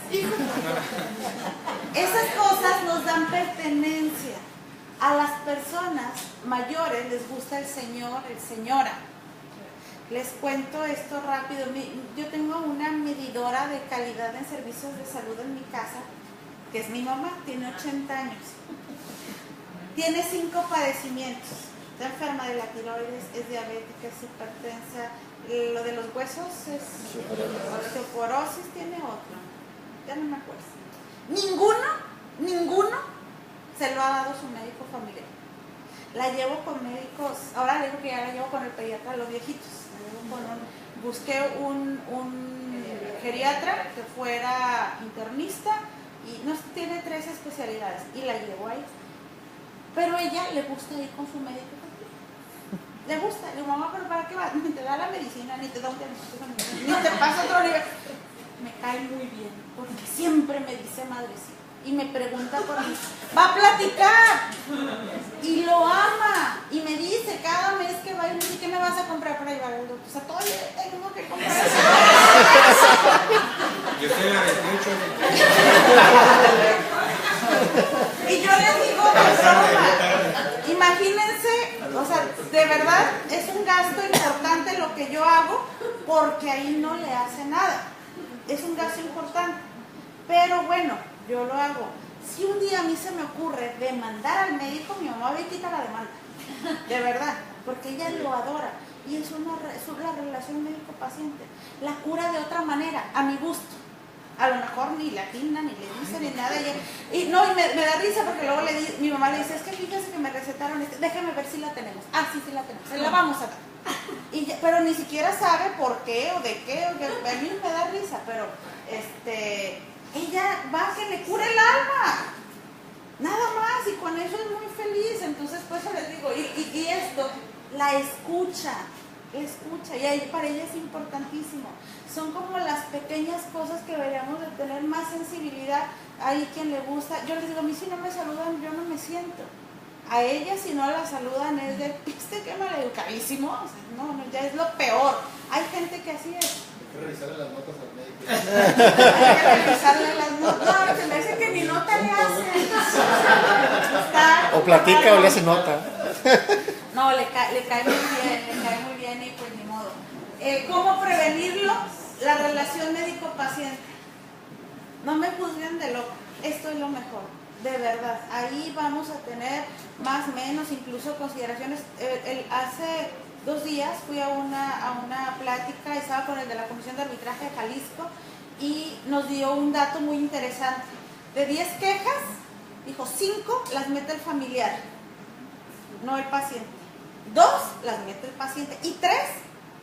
Esas cosas nos dan pertenencia. A las personas mayores les gusta el señor, el señora. Les cuento esto rápido. Yo tengo una medidora de calidad en servicios de salud en mi casa, que es mi mamá, tiene 80 años. Tiene 5 padecimientos. Está enferma de la tiroides, es diabética, es hipertensa. Lo de los huesos es osteoporosis, tiene otro. Ya no me acuerdo. Ninguno se lo ha dado su médico familiar. La llevo con médicos, ahora le digo que ya la llevo con el pediatra, los viejitos. Busqué un geriatra que fuera internista y no tiene 3 especialidades y la llevo ahí. Pero ella le gusta ir con su médico familiar. Le gusta, le digo, mamá, pero ¿para qué vas? Ni te da la medicina, ni te da un diagnóstico, ni te pasa otro nivel. Me cae muy bien, porque siempre me dice madrecita. Y me pregunta por mí, va a platicar y lo ama y me dice cada mes que va y me dice, ¿qué me vas a comprar para llevar al doctor? O sea, todavía tengo que comprar eso. Yo estoy en la 28. Y yo les digo de broma, imagínense, o sea, de verdad es un gasto importante lo que yo hago porque ahí no le hace nada, es un gasto importante, pero bueno, yo lo hago. Si un día a mí se me ocurre demandar al médico, mi mamá me quita la demanda, de verdad, porque ella lo adora y es la relación médico-paciente, la cura de otra manera, a mi gusto. A lo mejor ni la atina, ni le dice, ni nada. Y me da risa porque luego mi mamá le dice, es que fíjese que me recetaron déjame ver si la tenemos. Ah, sí la tenemos, se la vamos a dar. Pero ni siquiera sabe por qué o de qué, a mí me da risa, pero ella va a que le cure el alma. Nada más, y con eso es muy feliz. Entonces, pues les digo, y esto, la escucha, y para ella es importantísimo. Son como las pequeñas cosas que deberíamos de tener más sensibilidad. Hay quien le gusta, yo les digo, a mí si no me saludan, yo no me siento. A ella si no la saludan es de, ¿viste qué maleducadísimo? O sea, no, ya es lo peor. Hay gente que así es. Hay que revisarle las notas al médico. Hay que revisarle las notas. No, se me hace que ni nota le hacen. O platica o le hace nota. No, le cae muy bien y pues ni modo. ¿Cómo prevenirlo? la relación médico-paciente. No me juzguen de loco, esto es lo mejor, de verdad. Ahí vamos a tener más o menos incluso consideraciones. Hace 2 días fui a una plática, estaba con el de la Comisión de Arbitraje de Jalisco y nos dio un dato muy interesante. De 10 quejas, dijo 5 las mete el familiar, no el paciente. 2 las mete el paciente y 3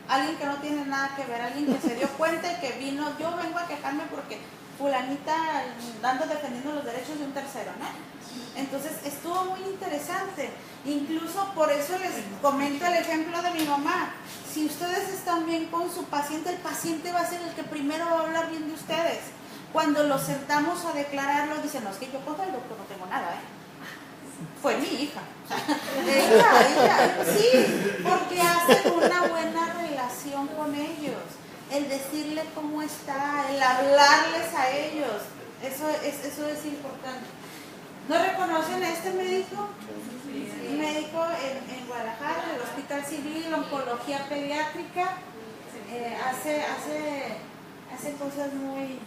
alguien que no tiene nada que ver, alguien que se dio cuenta y que vino, yo vengo a quejarme porque fulanita ando defendiendo los derechos de un tercero, ¿no? Entonces estuvo muy interesante. Incluso por eso les comento el ejemplo de mi mamá. Si ustedes están bien con su paciente, el paciente va a ser el que primero va a hablar bien de ustedes. Cuando los sentamos a declararlo, dicen, no, es que yo contra el doctor no tengo nada, fue mi hija. Ella, sí, porque hacen una buena relación con ellos. El decirle cómo está, el hablarles a ellos, eso es importante. ¿No reconocen a este médico? Un médico en Guadalajara, en el Hospital Civil, oncología pediátrica, hace cosas muy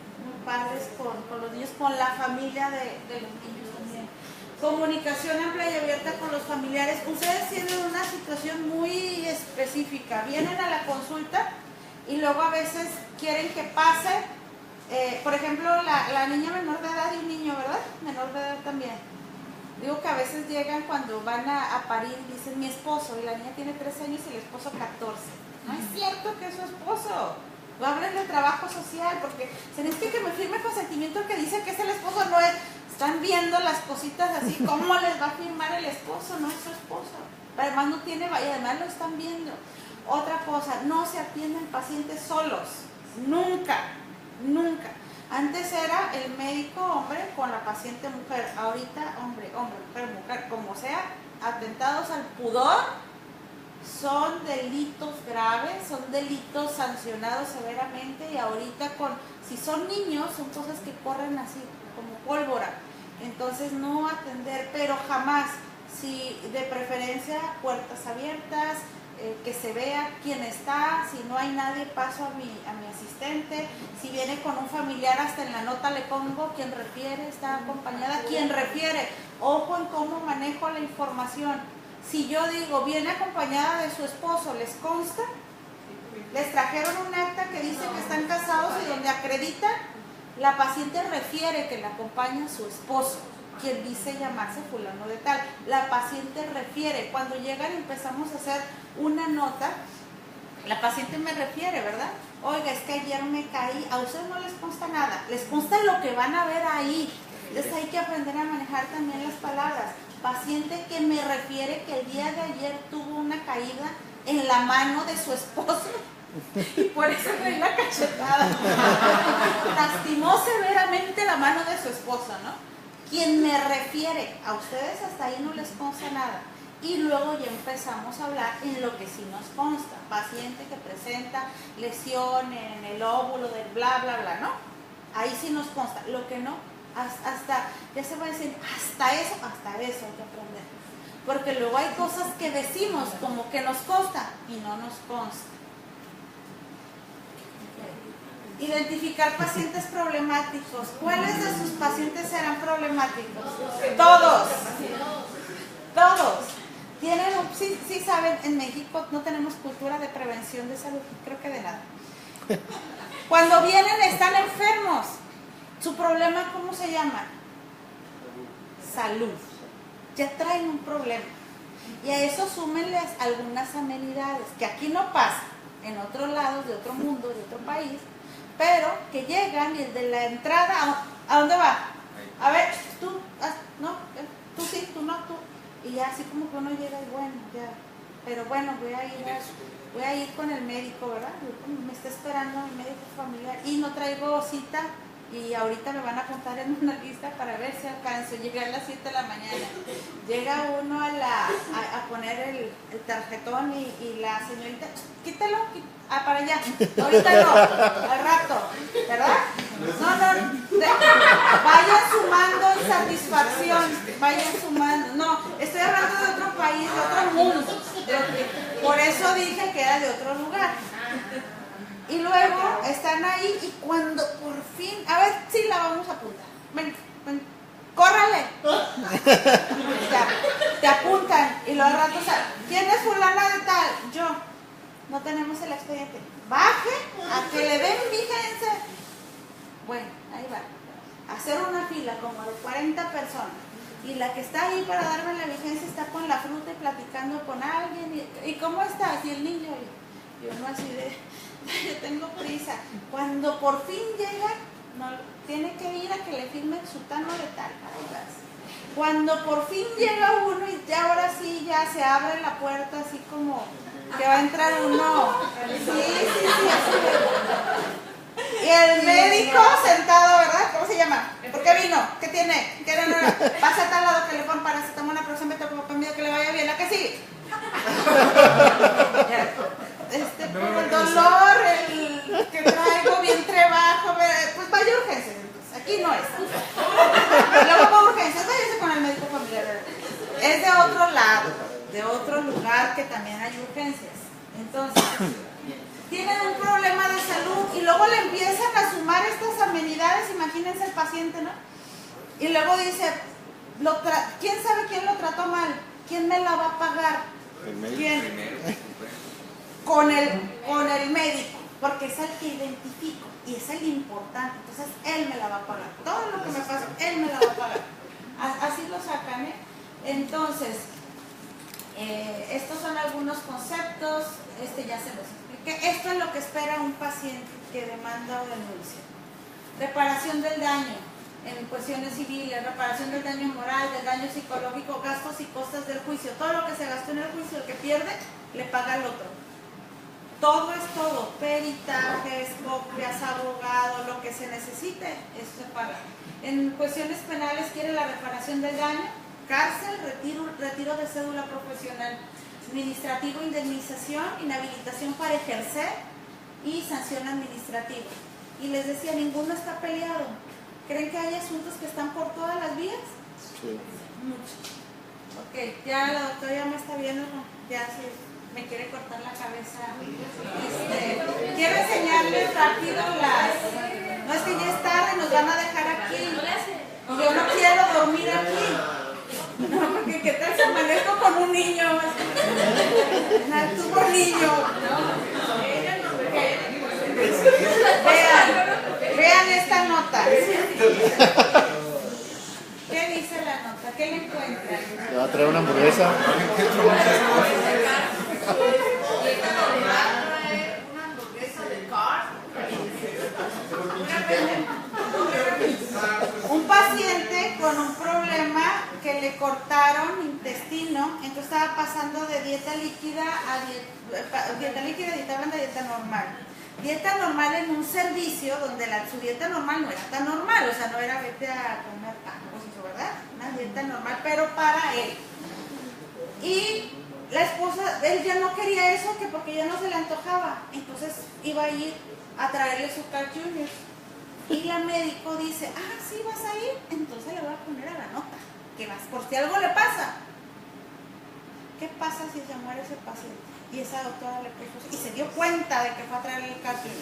padres con los niños, con la familia de los niños también. Comunicación amplia y abierta con los familiares. Ustedes tienen una situación muy específica, vienen a la consulta y luego a veces quieren que pase, por ejemplo, la niña menor de edad y un niño, ¿verdad? Menor de edad también. Digo que a veces llegan cuando van a parir y dicen mi esposo, y la niña tiene 13 años y el esposo 14. No es cierto que es su esposo. No hablen de trabajo social, porque se necesita que me firme consentimiento que dice que es el esposo, no es. Están viendo las cositas así, ¿cómo les va a firmar el esposo? No es su esposo. Además no tiene, y además lo están viendo. Otra cosa, no se atienden pacientes solos, nunca, nunca. Antes era el médico hombre con la paciente mujer, ahorita hombre, mujer, como sea, atentados al pudor son delitos graves, son delitos sancionados severamente y ahorita si son niños son cosas que corren así como pólvora. Entonces no atender, pero jamás, si de preferencia puertas abiertas, que se vea quién está, si no hay nadie paso a mi asistente, si viene con un familiar hasta en la nota le pongo quien refiere, está acompañada, quien refiere, ojo en cómo manejo la información. Si yo digo viene acompañada de su esposo, ¿les consta? Les trajeron un acta que dice que están casados y donde acreditan, la paciente refiere que la acompaña su esposo, quien dice llamarse fulano de tal. La paciente refiere, cuando llegan empezamos a hacer una nota, la paciente me refiere, ¿verdad? Oiga, es que ayer me caí, a ustedes no les consta nada, les consta lo que van a ver ahí. Entonces hay que aprender a manejar también las palabras. Paciente que me refiere que el día de ayer tuvo una caída en la mano de su esposo y por eso le di la cachetada. Lastimó severamente la mano de su esposo, ¿no? Quien me refiere, a ustedes hasta ahí no les consta nada. Y luego ya empezamos a hablar en lo que sí nos consta. Paciente que presenta lesión en el óvulo del bla, bla, bla, ¿no? Ahí sí nos consta. Lo que no, hasta, ya se va a decir, hasta eso hay que aprender. Porque luego hay cosas que decimos como que nos consta y no nos consta. Identificar pacientes problemáticos. ¿Cuáles de sus pacientes serán problemáticos? Todos. Todos. Sí saben, en México no tenemos cultura de prevención de salud, creo que de nada. Cuando vienen están enfermos. ¿Su problema cómo se llama? Salud. Ya traen un problema. Y a eso súmenles algunas amenidades, que aquí no pasa, en otros lados, de otro mundo, de otro país, pero que llegan y el de la entrada, ¿a dónde va? A ver, tú, no, tú sí, tú no, tú. Y ya así como que uno llega y bueno, ya, pero bueno, voy a ir con el médico, ¿verdad? Me está esperando mi médico familiar y no traigo cita y ahorita me van a apuntar en una lista para ver si alcanzo. Llegué a las 7 de la mañana. Llega uno a poner el tarjetón y la señorita, quítalo, para allá. Ahorita no, al rato, ¿verdad? No, vayan sumando insatisfacción, vayan sumando. No, estoy hablando de otro país, de otro mundo. Por eso dije que era de otro lugar. Y luego están ahí y cuando por fin, a ver si la vamos a apuntar. Ven, ven, córrale. Ya, te apuntan y luego al rato, ¿quién es fulana de tal? Yo. No tenemos el expediente. Baje a que le den vigencia. Bueno, ahí va. Hacer una fila como de 40 personas. Y la que está ahí para darme la vigencia está con la fruta y platicando con alguien. ¿Y cómo estás? Y el niño, yo no así de, yo tengo prisa. Cuando por fin llega, no, tiene que ir a que le firme el sutano de tal. Cuando por fin llega uno y ya ahora sí ya se abre la puerta así como que va a entrar uno. Sí, así. Y el médico sentado, ¿verdad? ¿Cómo se llama? ¿Por qué vino? ¿Qué tiene? ¿Qué no? Pasa a tal lado que le ponen paracetamol, próximamente que le vaya bien. ¿A que sí? Por el dolor, el que traigo, vientre bajo, pues vaya a urgencias. Entonces, aquí no es. Luego va a urgencias, váyase con el médico familiar. Es de otro lado, de otro lugar que también hay urgencias. Entonces, tienen un problema de salud y luego le empiezan a sumar estas amenidades, imagínense el paciente, ¿no? Y luego dice, ¿quién sabe quién lo trató mal? ¿Quién me la va a pagar? ¿Quién? Con el médico, porque es el que identifico y es el importante, entonces él me la va a pagar. Todo lo que me pasa, él me la va a pagar. Así lo sacan, ¿eh? Entonces, estos son algunos conceptos, ya se los expliqué. Esto es lo que espera un paciente que demanda o denuncia. Reparación del daño en cuestiones civiles, reparación del daño moral, del daño psicológico, gastos y costas del juicio. Todo lo que se gastó en el juicio, el que pierde, le paga al otro. Todo es todo, peritajes, copias, abogado, lo que se necesite, eso se paga. En cuestiones penales quiere la reparación del daño, cárcel, retiro de cédula profesional, administrativo, indemnización, inhabilitación para ejercer y sanción administrativa. Y les decía, ninguno está peleado. ¿Creen que hay asuntos que están por todas las vías? Sí. Muchos. Ok, ya la doctora ya me está viendo, ya sí, me quiere cortar la cabeza. Quiero enseñarles rápido las... No, es que ya es tarde, nos van a dejar aquí. Yo no quiero dormir aquí. No, porque qué tal si amanezco con un niño. Tuvo niño. Vean esta nota. ¿Qué dice la nota? ¿Qué le encuentran? Le va a traer una hamburguesa. Un paciente con un problema que le cortaron intestino, entonces estaba pasando de dieta líquida a dieta blanda a dieta normal. Dieta normal en un servicio donde su dieta normal no era tan normal, o sea, no era vete a comer tacos, ¿verdad? Una dieta normal, pero para él. Y la esposa, él ya no quería eso, que porque ya no se le antojaba, entonces iba a ir a traerle su Carl Jr. Y la médico dice, sí vas a ir, entonces le voy a poner a la nota, que vas, por si algo le pasa. ¿Qué pasa si se muere ese paciente? Y esa doctora le puso y se dio cuenta de que fue a traer el Carl Jr.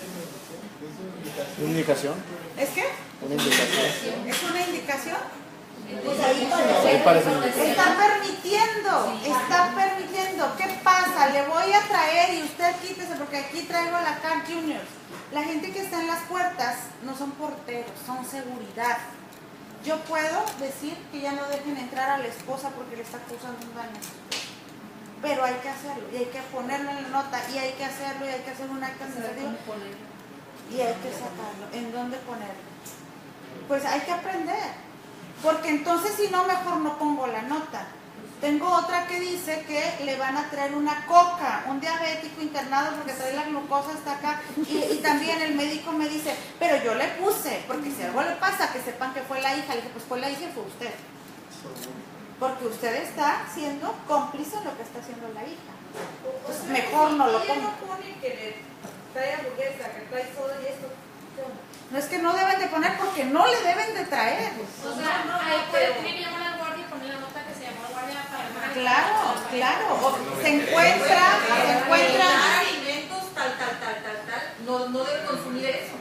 ¿Una indicación? ¿Es qué? Una indicación. ¿Es una indicación? Pues ahí parece. Está permitiendo. ¿Qué pasa? Le voy a traer y usted quítese porque aquí traigo a la Carl Jr. La gente que está en las puertas no son porteros, son seguridad. Yo puedo decir que ya no dejen entrar a la esposa porque le está causando un daño. Pero hay que hacerlo y hay que ponerlo en la nota y hay que hacerlo y hay que hacer un acta administrativo y hay que sacarlo. ¿En dónde ponerlo? Pues hay que aprender. Porque entonces si no, mejor no pongo la nota. Tengo otra que dice que le van a traer una coca, un diabético internado porque trae la glucosa hasta acá. Y también el médico me dice, pero yo le puse, porque si algo le pasa, que sepan que fue la hija. Le dije, pues fue la hija y fue usted. Porque usted está siendo cómplice en lo que está haciendo la hija. Entonces mejor no lo pongo. no pone que le trae hamburguesa, que trae soda y esto. No es que no deben de poner porque no le deben de traer. O sea, ahí tiene que llamar al guardia y poner la nota que se llamó al guardia para... Claro. O se encuentra alimentos, tal. no debe consumir eso.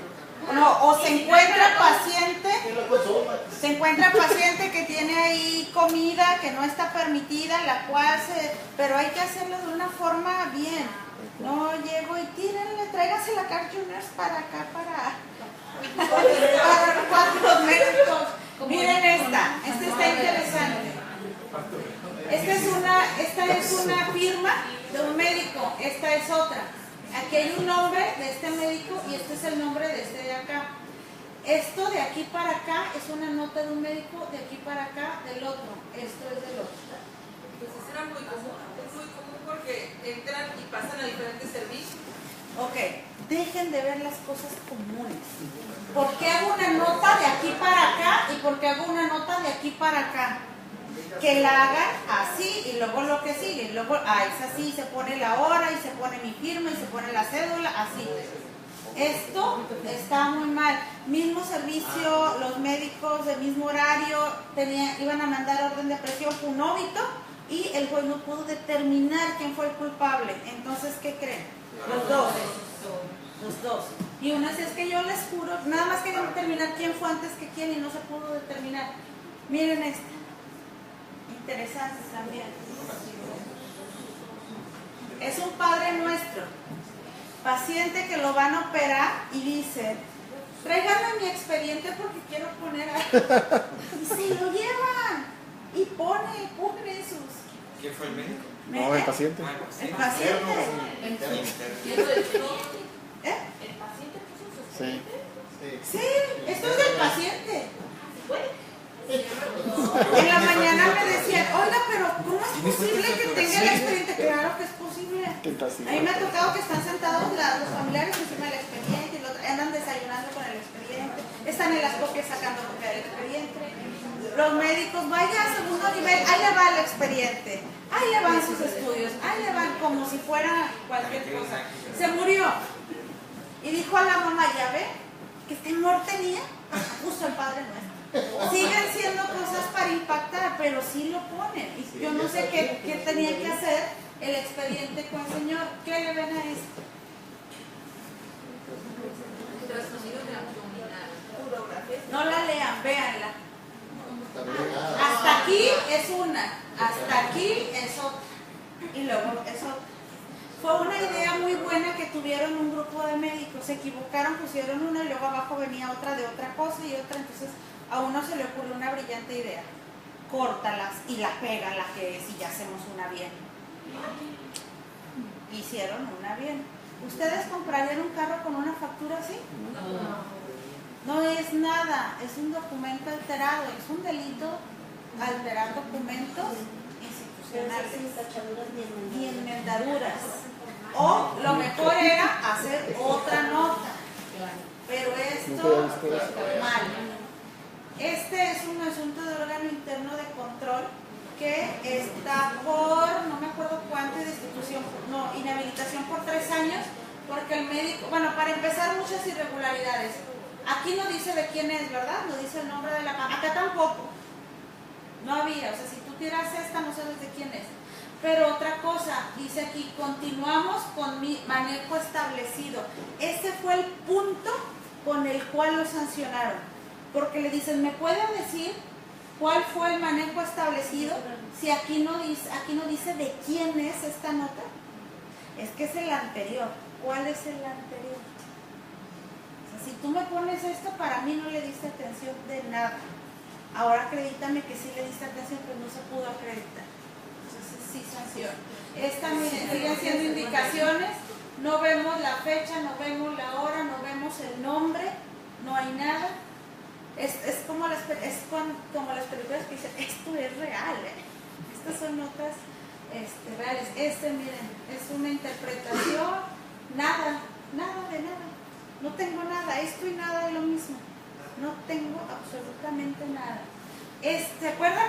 No, o se encuentra paciente, Que lo consuma. que tiene ahí comida que no está permitida, la cual pero hay que hacerlo de una forma bien. No llego y tírenle, tráigase la Carl Juniors para acá, para los médicos. Miren esta está interesante. Esta es una firma de un médico, esta es otra. Aquí hay un nombre de este médico y este es el nombre de este de acá. Esto de aquí para acá es una nota de un médico, de aquí para acá del otro. Esto es del otro. Pues eso era muy común, es muy común porque entran y pasan a diferentes servicios. Ok, dejen de ver las cosas comunes. ¿Por qué hago una nota de aquí para acá y por qué hago una nota de aquí para acá? Que la hagan así y luego lo que sigue. Y luego, es así, se pone la hora y se pone mi firma y se pone la cédula, así. Esto está muy mal. Mismo servicio, los médicos del mismo horario iban a mandar orden de aprehensión un óbito y el juez no pudo determinar quién fue el culpable. Entonces, ¿qué creen? Los dos. Y una vez es que yo les juro, nada más querían determinar quién fue antes que quién y no se pudo determinar. Miren esta. Interesante también. Es un Padre Nuestro. Paciente que lo van a operar y dice, tráiganme mi expediente porque quiero poner algo. Y se lo llevan. Y pone sus... ¿Quién fue el médico? No, el paciente. El paciente. ¿Eh? ¿El paciente puso su Sí. Sí, esto es del paciente. En la mañana me decían, oiga, pero ¿cómo es posible que tenga el expediente? Claro que es posible. A mí me ha tocado que están sentados los familiares encima del expediente y andan desayunando con el expediente, están en las copias sacando copia del expediente. Los médicos, vaya a segundo nivel, ahí le va el expediente, ahí le van sus estudios, ahí le van como si fuera cualquier cosa. Se murió. Y dijo a la mamá, ya ve, que temor tenía, puso el Padre Nuestro. Siguen siendo cosas para impactar, pero sí lo ponen. Y yo no sé qué tenía que hacer el expediente con el señor. ¿Qué le ven a esto? No la lean, véanla. Hasta aquí es una, hasta aquí es otra. Y luego es otra. Fue una idea muy buena que tuvieron un grupo de médicos. Se equivocaron, pusieron una y luego abajo venía otra de otra cosa y otra. Entonces a uno se le ocurrió una brillante idea. Córtalas y la pégalas, que si ya hacemos una bien. Hicieron una bien. ¿Ustedes comprarían un carro con una factura así? No es nada, es un documento alterado, es un delito alterar documentos institucionales y enmendaduras. O lo mejor era hacer otra nota, pero esto mal. Este es un asunto de órgano interno de control que está por, no me acuerdo cuánto, de destitución, no, inhabilitación por 3 años, porque el médico, bueno, para empezar, muchas irregularidades. Aquí no dice de quién es, ¿verdad? No dice el nombre de la mamá. Acá tampoco. No había, o sea, si tú tiras esta, no sabes de quién es. Pero otra cosa, dice aquí, continuamos con mi manejo establecido. Ese fue el punto con el cual lo sancionaron. Porque le dicen, ¿me puede decir cuál fue el manejo establecido? Si aquí no dice de quién es esta nota. Es que es el anterior. ¿Cuál es el anterior? Si tú me pones esto, para mí no le diste atención de nada. Ahora acredítame que sí le diste atención, pero no se pudo acreditar. Entonces sí sanción. Esta, miren, siguen siendo indicaciones. No vemos la fecha, no vemos la hora, no vemos el nombre, no hay nada. Es como las películas que dicen, esto es real. Estas son notas reales. Miren, es una interpretación, nada de nada. No tengo nada, esto y nada de lo mismo. No tengo absolutamente nada. ¿Se acuerdan?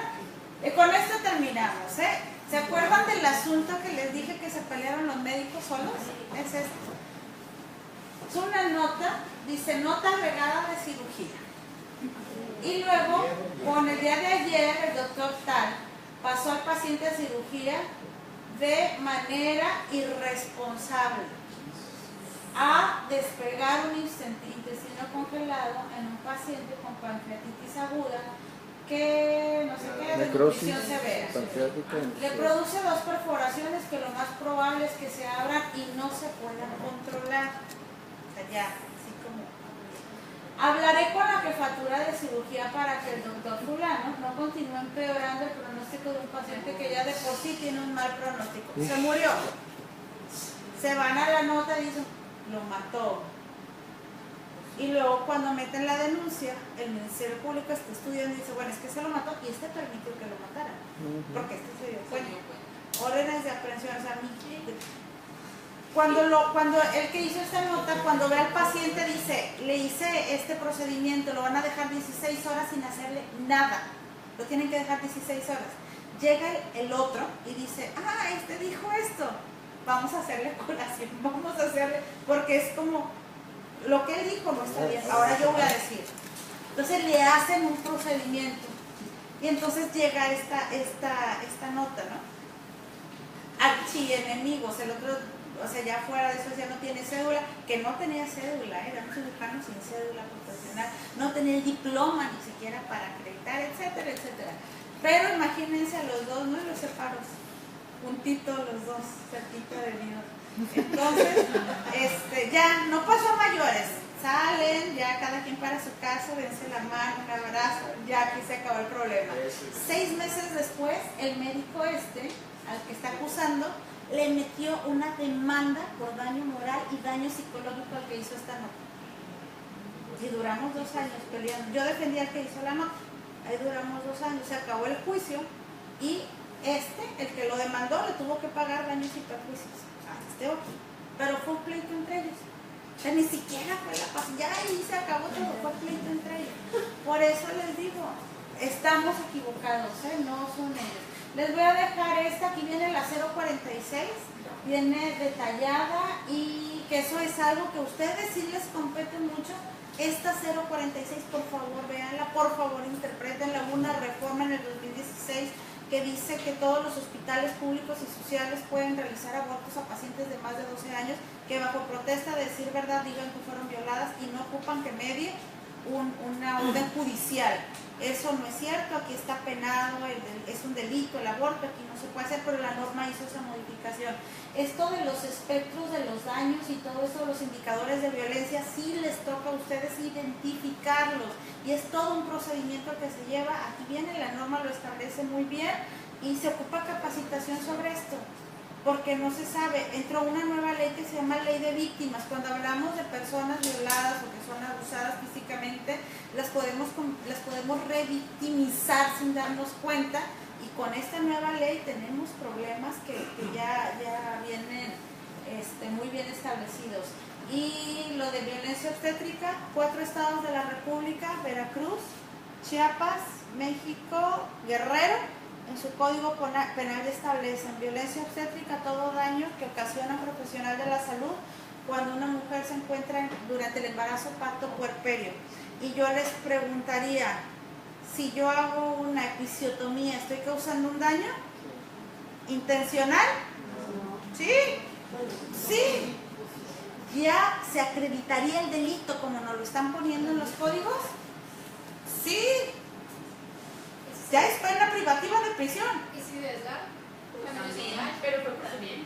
Con esto terminamos, ¿eh? ¿Se acuerdan del asunto que les dije que se pelearon los médicos solos? Es esto. Es una nota, dice nota agregada de cirugía. Y luego, con el día de ayer, el doctor tal pasó al paciente a cirugía de manera irresponsable. a despegar un intestino congelado en un paciente con pancreatitis aguda que no sé qué, de nutrición severa. Le produce 2 perforaciones que lo más probable es que se abran y no se puedan controlar. O sea, ya, así como... Hablaré con la jefatura de cirugía para que el doctor fulano no continúe empeorando el pronóstico de un paciente que ya de por sí tiene un mal pronóstico. Se murió. Se van a la nota y dicen, lo mató. Y luego cuando meten la denuncia, el Ministerio Público está estudiando y dice, bueno, es que se lo mató y este permitió que lo matara. Porque este se dio cuenta. Órdenes de aprehensión, o sea, cuando el que hizo esta nota, cuando ve al paciente dice, le hice este procedimiento, lo van a dejar 16 horas sin hacerle nada. Lo tienen que dejar 16 horas. Llega el otro y dice, este dijo esto. Vamos a hacerle curación, vamos a hacerle, porque es como, lo que él dijo no está bien, ahora yo voy a decir. Entonces le hacen un procedimiento y entonces llega esta nota, ¿no? Archienemigos, el otro, o sea, ya fuera de eso ya no tiene cédula, que no tenía cédula, era un cirujano sin cédula profesional, no tenía el diploma ni siquiera para acreditar, etcétera, etcétera. Pero imagínense a los dos, ¿no? Los separos, juntitos los dos, cerquita de Dios. Entonces, ya no pasó a mayores, salen, ya cada quien para su casa, dense la mano, un abrazo, ya aquí se acabó el problema. 6 meses después, el médico al que está acusando, le metió una demanda por daño moral y daño psicológico al que hizo esta nota. Y duramos 2 años peleando. Yo defendí al que hizo la nota, ahí duramos 2 años, se acabó el juicio y el que lo demandó, le tuvo que pagar daños y perjuicios a este otro, pero fue un pleito entre ellos. O sea, ni siquiera fue la paz, ya ahí se acabó todo, fue pleito entre ellos. Por eso les digo, estamos equivocados, no son ellos. Les voy a dejar aquí viene la 046, viene detallada y que eso es algo que a ustedes sí les compete mucho. Esta 046, por favor, véanla, por favor, interpretenla. Hubo una reforma en el 2016 que dice que todos los hospitales públicos y sociales pueden realizar abortos a pacientes de más de 12 años que bajo protesta de decir verdad digan que fueron violadas y no ocupan que medie una orden judicial. Eso no es cierto, aquí está penado, es un delito el aborto, aquí no se puede hacer, pero la norma hizo esa modificación. Esto de los espectros de los daños y todo eso, los indicadores de violencia, sí les toca a ustedes identificarlos y es todo un procedimiento que se lleva, aquí viene, la norma lo establece muy bien y se ocupa capacitación sobre esto. Porque no se sabe, entró una nueva ley que se llama Ley de Víctimas. Cuando hablamos de personas violadas o que son abusadas físicamente, las podemos revictimizar sin darnos cuenta, y con esta nueva ley tenemos problemas que ya vienen muy bien establecidos. Y lo de violencia obstétrica, 4 estados de la República, Veracruz, Chiapas, México, Guerrero, en su código penal establecen violencia obstétrica, todo daño que ocasiona un profesional de la salud cuando una mujer se encuentra durante el embarazo, parto, puerperio. Y yo les preguntaría, si yo hago una episiotomía, ¿estoy causando un daño intencional? ¿Sí? ¿Sí? ¿Ya se acreditaría el delito como nos lo están poniendo en los códigos? ¿Sí? Ya es pena privativa de prisión. ¿Y si desgarra? Pero por bien.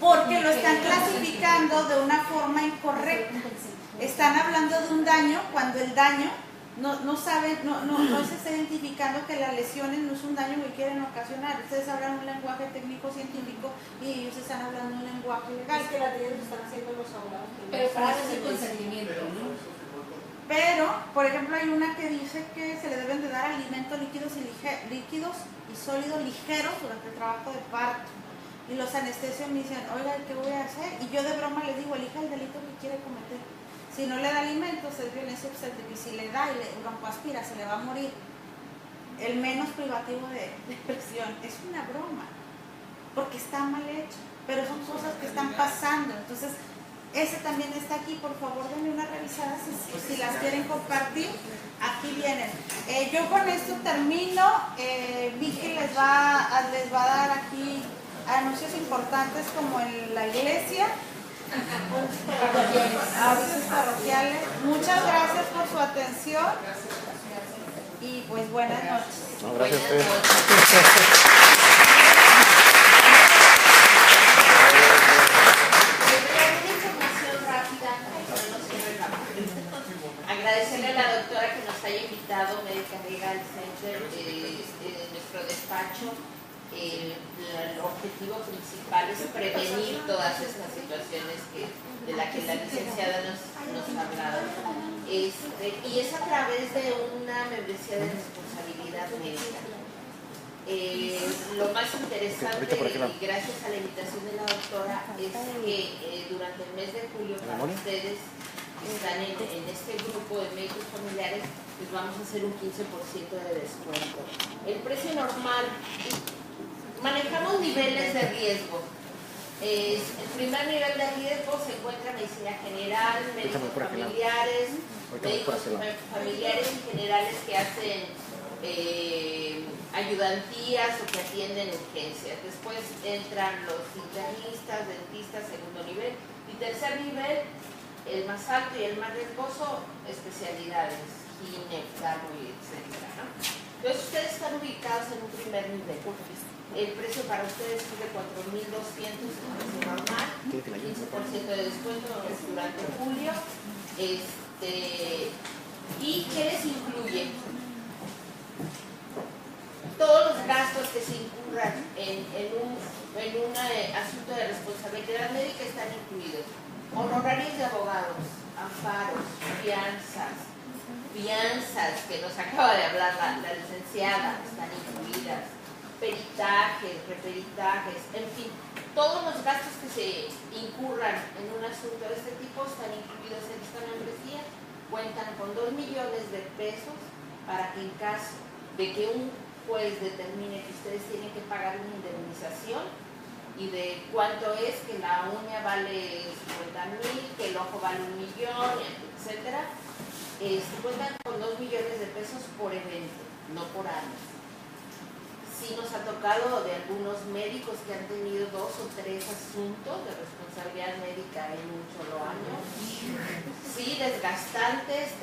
Porque lo están clasificando de una forma incorrecta. Están hablando de un daño cuando el daño no se está identificando que las lesiones no es un daño que quieren ocasionar. Ustedes hablan un lenguaje técnico científico y ellos están hablando un lenguaje legal. Es que las leyes lo están haciendo los abogados. Pero para ese consentimiento, ¿no? Pero, por ejemplo, hay una que dice que se le deben de dar alimentos líquidos y sólidos ligeros durante el trabajo de parto. Y los anestesios me dicen, oiga, ¿qué voy a hacer? Y yo de broma les digo, elija el delito que quiere cometer. Si no le da alimentos, es violencia obstétrica. Y si le da y le broncoaspira, se le va a morir. El menos privativo de presión. Es una broma. Porque está mal hecho. Pero son cosas que están pasando. Entonces, ese también está aquí, por favor denle una revisada si las quieren compartir, aquí vienen. Yo con esto termino, Vicky les va a dar aquí anuncios importantes como en la iglesia, Avisos parroquiales. Muchas gracias por su atención y pues buenas noches. No, gracias a usted. Agradecerle a la doctora que nos haya invitado, Medical Legal Center, nuestro despacho. El objetivo principal es prevenir todas estas situaciones de las que la licenciada nos ha hablado. Y es a través de una membresía de responsabilidad médica. Lo más interesante, y gracias a la invitación de la doctora, es que durante el mes de julio, para ustedes que están en este grupo de médicos familiares, les vamos a hacer un 15% de descuento. El precio normal, manejamos niveles de riesgo. El primer nivel de riesgo se encuentra en medicina general, médicos familiares, y generales que hacen ayudantías o que atienden urgencias. Después entran los internistas, dentistas, segundo nivel. Y tercer nivel, el más alto y el más riesgoso, especialidades, gine, etc. ¿no? Entonces ustedes están ubicados en un primer nivel. El precio para ustedes es de 4.200, el precio normal, 15% de descuento durante julio. ¿Y qué les incluye? Todos los gastos que se incurran en un asunto de responsabilidad médica están incluidos. Honorarios de abogados, amparos, fianzas que nos acaba de hablar la licenciada, están incluidas. Peritajes, reperitajes, en fin, todos los gastos que se incurran en un asunto de este tipo están incluidos en esta membresía. Cuentan con 2 millones de pesos para que en caso de que un juez determine que ustedes tienen que pagar una indemnización y de cuánto es, que la uña vale 50,000, que el ojo vale 1 millón, etc. Cuentan con 2 millones de pesos por evento, no por año. Sí nos ha tocado de algunos médicos que han tenido 2 o 3 asuntos de responsabilidad médica en un solo año. Sí, desgastantes,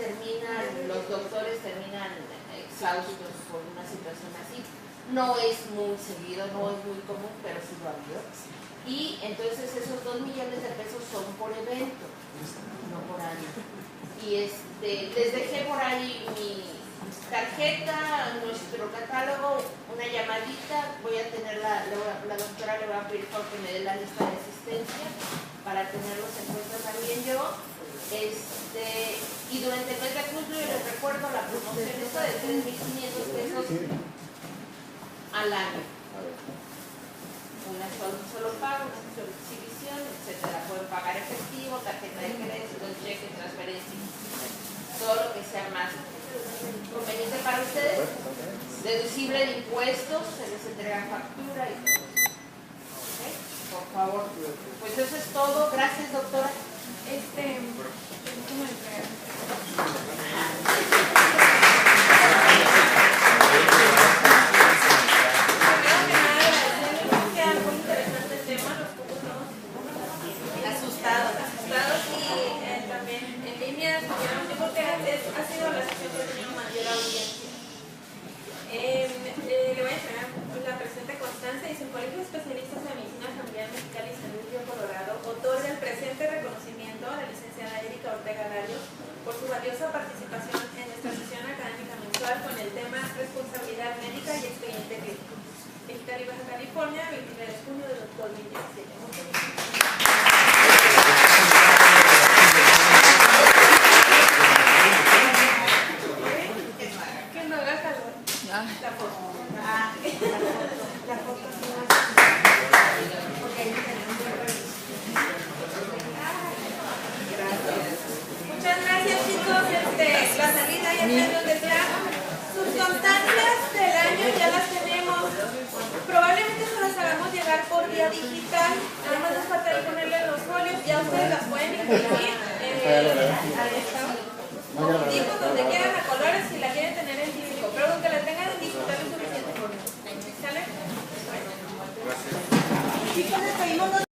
los doctores terminan exhaustos por una situación así. No es muy seguido, no es muy común, pero sí lo ha habido. Y entonces esos 2 millones de pesos son por evento, no por año. Y les dejé por ahí mi tarjeta, nuestro catálogo, una llamadita. Voy a tener la doctora le va a pedir por que me dé la lista de asistencia para tenerlos en cuenta también yo. Y durante el mes de julio les recuerdo la promoción esta de 3.500 pesos al año. Un solo pago, una sola exhibición, etcétera. Pueden pagar efectivo, tarjeta de crédito, cheque, transferencia, todo lo que sea más conveniente para ustedes, deducible de impuestos, se les entrega factura y todo. ¿Okay? Por favor, pues eso es todo. Gracias, doctora. ¿Cómo entregar? Asustados y también en línea, porque ha sido la sesión que tenemos mayor audiencia. Le voy a entregar la presente constancia. Y su colegio de especialistas en medicina familiar, medical y salud Río Colorado otorga el presente reconocimiento a la licenciada Erika Ortega Larios por su valiosa participación en nuestra sesión académica mensual con el tema responsabilidad médica y expediente clínico. Mexicali, Baja California, 29 de junio de 2017. Muchas gracias. Que no haga calor. La foto. La foto. Muchas gracias, chicos. La salida ya está donde está. Sus constancias del año ya las tenemos. Probablemente se las hagamos llegar por vía digital. Nada más nos falta ponerle los folios. Ya ustedes las pueden imprimir. Ahí está. Como digo, donde quieran, a colores, si la quieren tener en físico. Pero aunque la tengan en digital es suficiente. ¿Sale? Gracias. Chicos, despedimos.